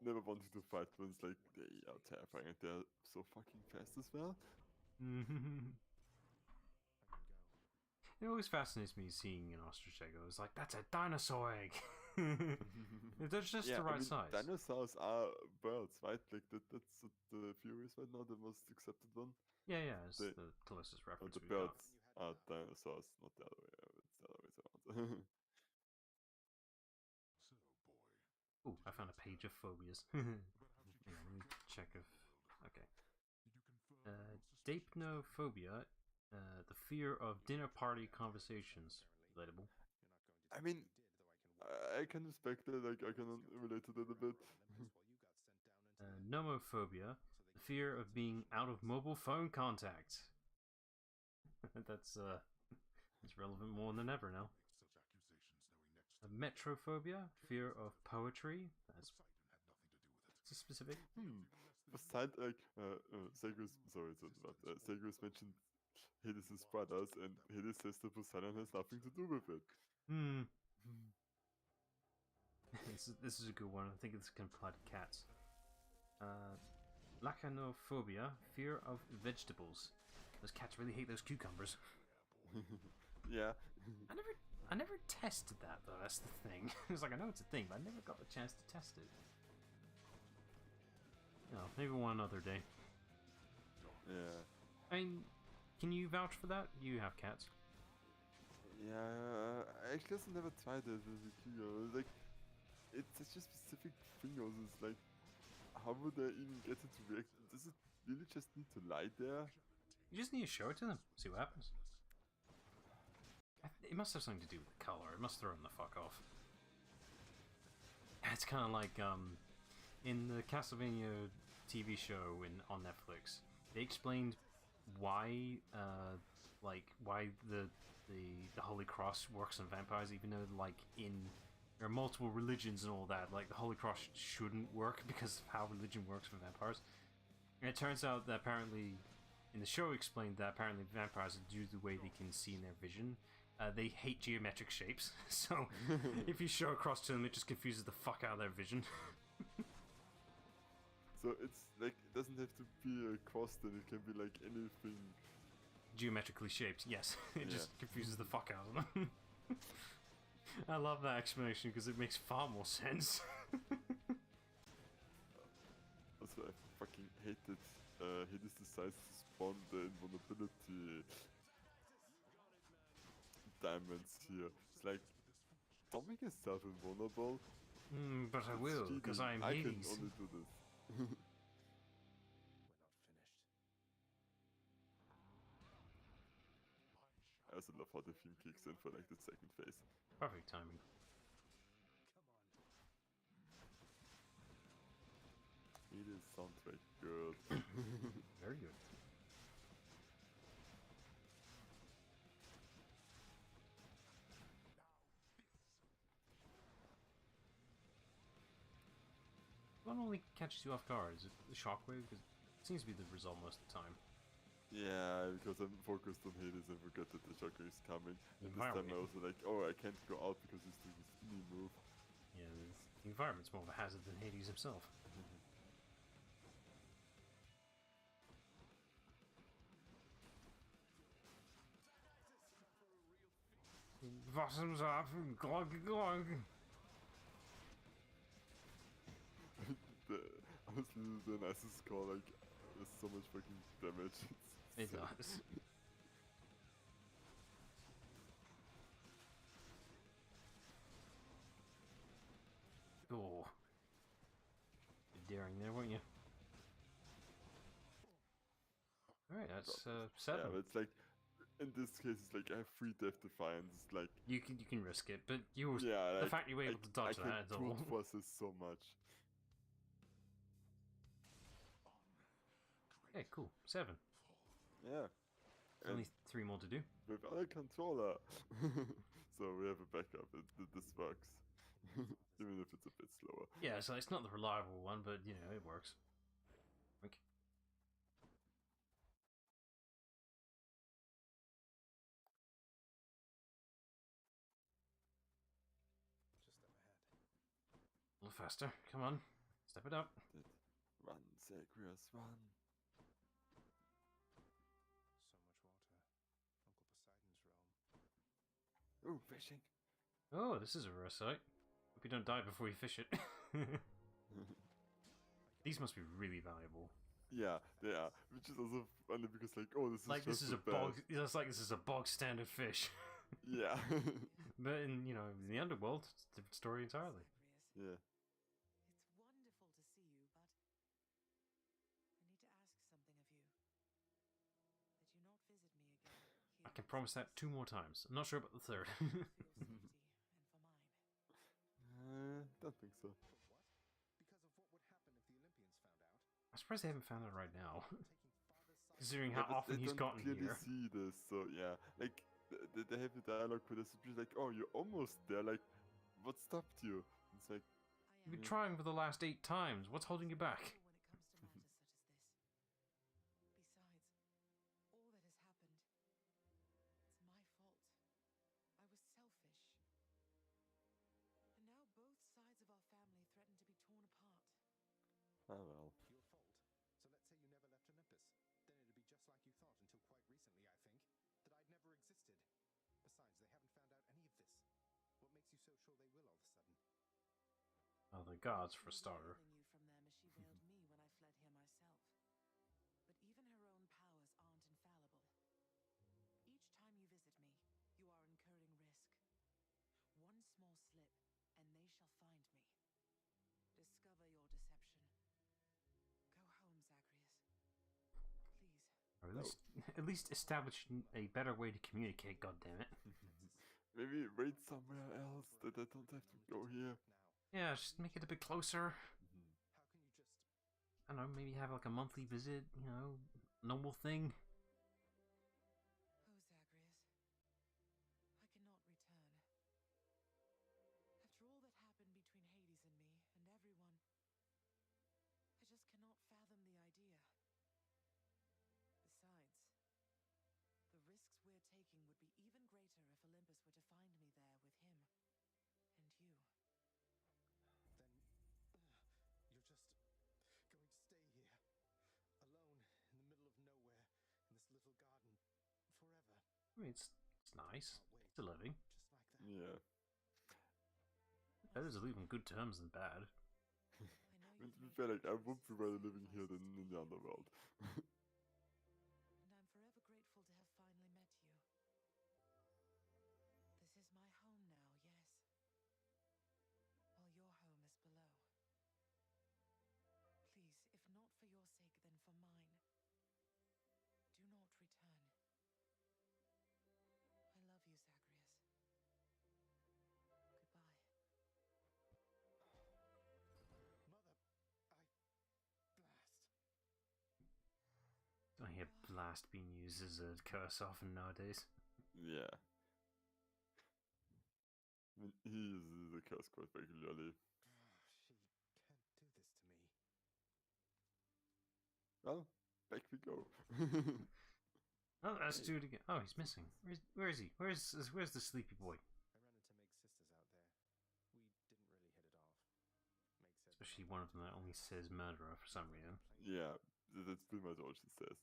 never wanting to fight when it's like they are terrifying and they're so fucking fast as well. It always fascinates me seeing an ostrich egg. I was like, that's a dinosaur egg. They're just Yeah, the right I mean, size. dinosaurs are birds, right? Like that's what the theory is right now, the most accepted one. Yeah, it's the- the closest reference The we've got. birds are dinosaurs, not the other way. It's the other way around. So, boy, Ooh, I found a page of phobias. Hang on, let me check if... Okay. did you confirm your suspicions? Dapnophobia, the fear of dinner party conversations. Relatable. I mean, I can respect it. Like I can relate to that a bit. Nomophobia, the fear of being out of mobile phone contact. That's relevant more than ever now. Metrophobia, fear of poetry. That's specific. Besides, like, Segus, sorry, it's not that. Segus mentioned Hades' brothers, and Hades says that Poseidon has nothing to do with it. This is a good one. I think this can apply to cats. Lachanophobia, fear of vegetables. Those cats really hate those cucumbers. Yeah. I never tested that though. That's the thing. It's like I know it's a thing, but I never got the chance to test it. You know, maybe one other day. Yeah. I mean, can you vouch for that? You have cats. Yeah, I actually also never tried it with a Kyo. Like, it's such a specific thing. Also, it's like, how would I even get it to react? Does it really just need to lie there? You just need to show it to them. See what happens. It must have something to do with the color. It must throw them the fuck off. It's kind of like in the Castlevania TV show on Netflix. They explained why why the Holy Cross works on vampires, even though like there are multiple religions and all that. Like the Holy Cross shouldn't work because of how religion works for vampires. And it turns out that apparently, in the show explained that apparently vampires, due to the way they can see in their vision, they hate geometric shapes. So if you show a cross to them, it just confuses the fuck out of their vision. So it's like, it doesn't have to be a cross, then it can be like anything. Geometrically shaped, yes. It Yeah. just confuses the fuck out of them. I love that explanation because it makes far more sense. Also, I fucking hated Hades decides to spawn the invulnerability diamonds here. It's like, don't make yourself invulnerable. But I It's will, because cheating. I'm I Hades. can only do this. We're not finished. I also love how the theme kicks in for like the second phase. Perfect timing. It is soundtrack good. Very good. What only catches you off guard? Is it the shockwave? Because it seems to be the result most of the time. Yeah, because I'm focused on Hades and forget that the shocker is coming. The And this time I environment. also like, oh, I can't go out because he's doing his knee move. Yeah, the environment's more of a hazard than Hades himself. Bottoms up, glug glug. Honestly, the nicest score, like, there's so much fucking damage. It does. Oh. You're daring there, weren't you? Alright, that's 7. Yeah, but it's like, in this case, it's like I have 3 Death Defiance. It's like, You can risk it, but you were, yeah, the like, fact you were able to dodge I that can at all. brute force this so much. Okay, cool. 7. Yeah. Only 3 more to do. Without a controller. So we have a backup. This works. Even if it's a bit slower. Yeah, so it's not the reliable one, but you know, it works. Wink. Just up ahead. A little faster. Come on. Step it up. Run, Zagreus, run. So much water. Uncle Poseidon's realm. Ooh, fishing. Oh, this is a rare sight. Hope you don't die before you fish it. These must be really valuable. Yeah, they are. Which is also funny because, like, oh, this is Like just this is a bog. It's like this is a bog standard fish. Yeah. But in in the underworld, it's a different story entirely. Yeah. It's wonderful to see you, but I need to ask something of you. That you not visit me again. I can promise that 2 more times. I'm not sure about the 3rd. For your safety and for mine. Don't think so. But what? Because of what would happen if the Olympians found out? I'm surprised they haven't found it right now. Taking father's side. Considering Yeah, how but often they he's don't gotten clearly here. see this, so yeah. Like, they have the dialogue with us, it's like, oh, you're almost there, like, what stopped you? It's like, You've been trying for the last 8 times. What's holding you back? When it comes to matters such as this. Besides, all that has happened, it's my fault. I was selfish. And now both sides of our family threaten to be torn apart. ah well. Your fault. So let's say you never left Olympus. Then it'd be just like you thought until quite recently, I think. That I'd never existed. Besides, they haven't found out any of this. What makes you so sure they will all of a sudden? Oh, the gods, for a starter. Veiling you from them as she veiled me when I fled here myself. But even her own powers aren't infallible. Each time you visit me, you are incurring risk. One small slip, and they shall find me. Discover your deception. Go home, Zagreus. Please. Or at least establish a better way to communicate, goddammit. Maybe wait somewhere else that I don't have to go here. Now, Yeah, just make it a bit closer. how can you just... I don't know, maybe have like a monthly visit, normal thing. Oh, Zagreus. I cannot return. After all that happened between Hades and me, and everyone, I just cannot fathom the idea. Besides, the risks we're taking would be even greater if Olympus were to find me there with him. And you. Then... you're just... going to stay here. Alone, in the middle of nowhere, in this little garden. Forever. I mean, it's nice. Can't wait. It's a living. Just like that. Yeah. Better to leave on good terms than bad. I know And you've to be made fair, like, I choices would be and rather living here than sacrifices in the underworld. And I'm forever grateful to have finally met you. This is my home now, yes. While your home is below. Please, if not for your sake, then for mine. Do not return. I love you, Zagreus. blast being used as a curse often nowadays. Yeah. I mean, he uses the curse quite regularly. She can't do this to me. Well, back we go. Oh, let's do it again. Oh, he's missing. Where is he? Where's the sleepy boy? I ran into Meg's sisters out there. We didn't really hit it off. Meg said Especially one of them that only says murderer for some reason. Yeah, that's pretty much all she says.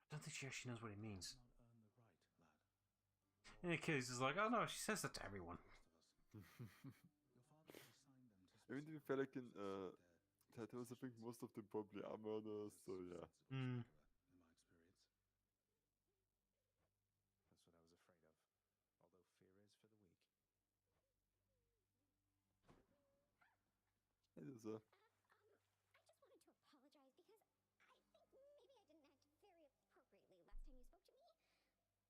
I don't think she actually knows what it means. Not earn the right, lad. In any case, it's like, oh no, she says that to everyone. Your father assigned them to I mean, to be fair, like in titles, I think most of them probably are murderers, so yeah. Hmm. in my experience. It That's what I was afraid of. Although fear is for the weak. is a. I just wanted to apologize because I think maybe I didn't act very appropriately last time you spoke to me.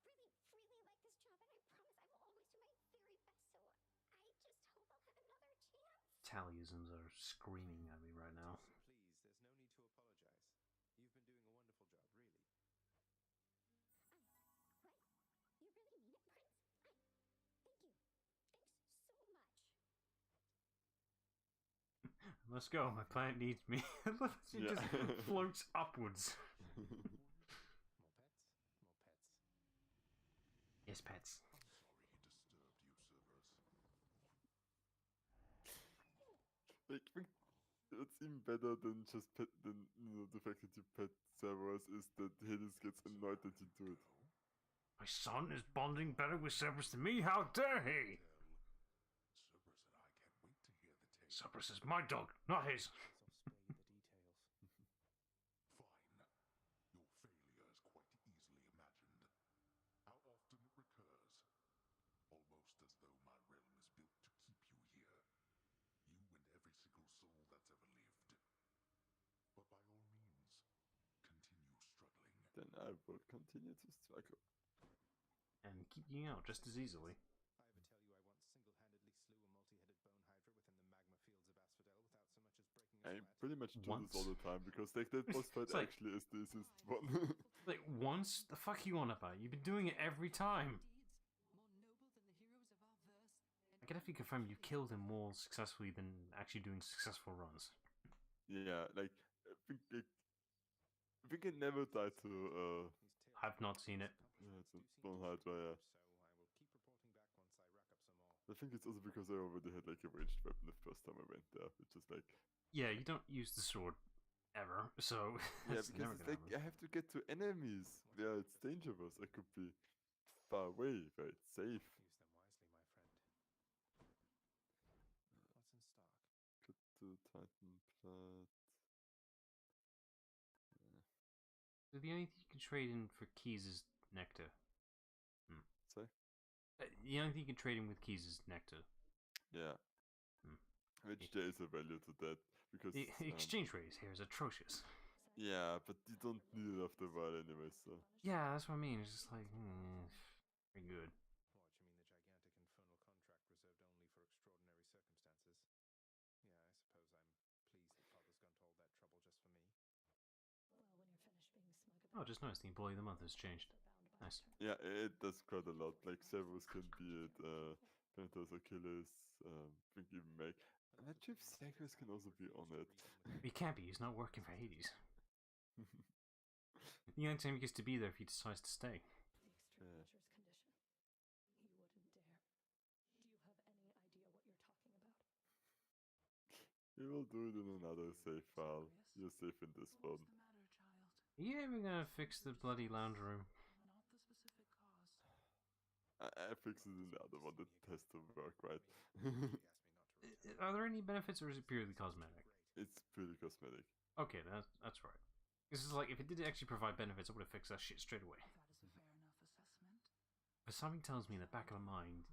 But I just really, really like this job, and I promise I will always do my very best. So I just hope I'll have another chance. Talisms are screaming at me right now. Please, there's no need to apologize. You've been doing a wonderful job, really. What? You really mean it, Prince? Thank you. Thanks so much. Let's go. My planet needs me. She Yeah. just floats upwards. More pets? More pets. Yes, pets. I'm sorry he disturbed you, Cerberus. Like, I think it's even better than just the fact that you pet Cerberus is that Hades gets annoyed that you do it. My son is bonding better with Cerberus than me. How dare he? Cerberus and I can't wait to hear the tale. Cerberus is my dog, not his. Let's off spray the details. Fine. Your failure is quite easily imagined. How often it recurs. Almost as though my realm is built to keep you here. You and every single soul that's ever lived. But by all means, continue struggling. Then I will continue to struggle. And keep you out just as easily. I ever tell you I once single-handedly slew a multi-headed bone hydra within the magma fields of Asphodel without so much as breaking a I sweat? pretty much do this Once? all the time because like that boss fight It's like- actually is the easiest one. Like, once? The fuck you on about? You've been doing it every time. More noble than the heroes of our verse. I can definitely confirm you killed him more successfully than actually doing successful runs. Yeah, like I think I never died to These tales I've not seen it. yeah, it's a do seem Bone to Hydra, yeah. so I will keep reporting back once I rack up some more. I think it's also because I already had like a ranged weapon the first time I went there, which is like Yeah, you don't use the sword ever, so yeah, that's because never it's gonna like happen. I have to get to enemies. Yeah, it's dangerous. I could be far away, but it's safe. Use them wisely, my friend. What's in stock? Get to Titan Plat. So the only thing you can trade in for keys is nectar. Say? The only thing you can trade in with keys is nectar. Yeah. Hmm. Which there is a value to that because The exchange rate here is atrocious. yeah, but you don't need it after a while anyway. So Yeah, that's what I mean. It's just like, very good. What, you mean the gigantic infernal contract reserved only for extraordinary circumstances? Yeah, I suppose I'm pleased that Father's gone to all that trouble just for me. Well, when you're finished being smug about Oh, just noticed the employee of the month has changed. they're bound by Nice. terms. yeah, it does quite a lot. Like Cerberus can be it, Pentas Achilles, I think even Meg. I'm not sure if Zagreus can also be on it. He can't be. He's not working for Hades. The only time he gets to be there if he decides to stay. The extreme Yeah. measures condition. You wouldn't dare. Do you have any idea what you're talking about? We will do it in another save file. You're safe in this one. What's the matter, child? Are you ever gonna fix the bloody lounge room? Not the specific cause. I fixed it in the other one that has to work, right? He asked me not to return. Are there any benefits or is it purely cosmetic? It's purely cosmetic. Okay, that's right. This is like, if it did actually provide benefits, I would have fixed that shit straight away. That is a fair enough assessment. But something tells me in the back of my mind,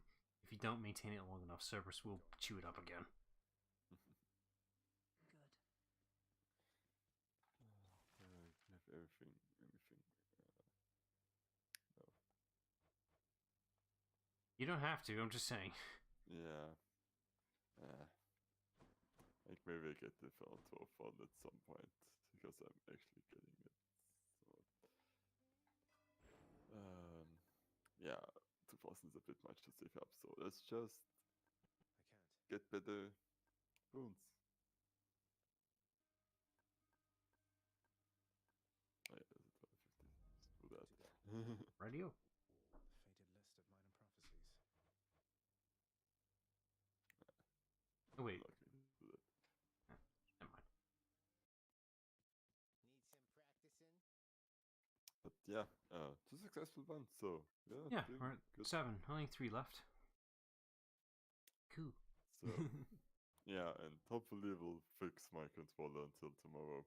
if you don't maintain it long enough, Cerberus will chew it up again. Good. I have everything. No. You don't have to, I'm just saying. Yeah. Like maybe I get the Fountain of Fun at some point because I'm actually getting it yeah, 2000 is a bit much to save up, so let's just I can't. get better runes. Oh yeah, there's a 1250. Let's do that. Radio. Fated list of minor prophecies. Oh wait. Lucky to do that. Never mind. Need some practicing? But yeah, 2 successful ones, so yeah, Yeah, doing we're at good. 7. Only 3 left. Cool. So yeah, and hopefully we'll fix my controller until tomorrow.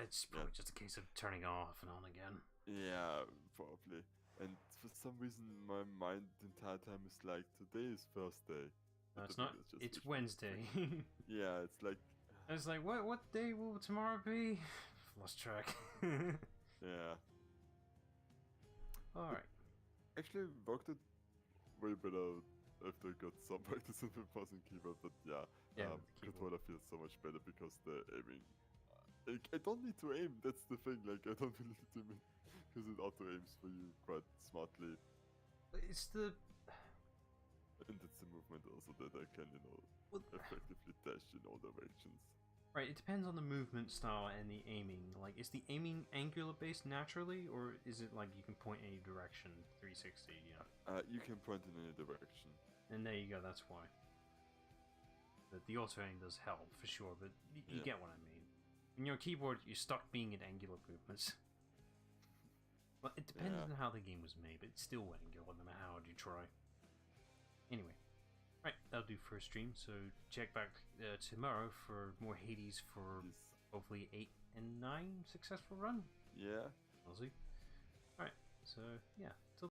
It's probably just a case of turning off and on again. Yeah, probably. And for some reason, my mind the entire time is like, today is Thursday. No, But it's the not. thing is just It's which one is Wednesday. fixed. Yeah, it's like, I was like, what day will tomorrow be? Lost track. yeah. Alright. Actually, worked it way better after I got some practice in the mouse and keyboard. But yeah, Yeah, with the keyboard. controller feels so much better because the aiming. I don't need to aim. That's the thing. Like I don't really need to aim because it auto aims for you quite smartly. It's the. And it's the movement also that I can, effectively dash in all directions. Right, it depends on the movement style and the aiming. Like, is the aiming angular based naturally, or is it like you can point any direction 360? You can point in any direction. And there you go. That's why. The auto aim does help for sure, but you get what I mean. In your keyboard, you're stuck being at angular movements. Well, it depends on how the game was made, but it's still angular no matter how hard you try. Anyway, right, that'll do for a stream. So check back tomorrow for more Hades for hopefully 8 and 9 successful run. Yeah. We'll see. Alright, so yeah.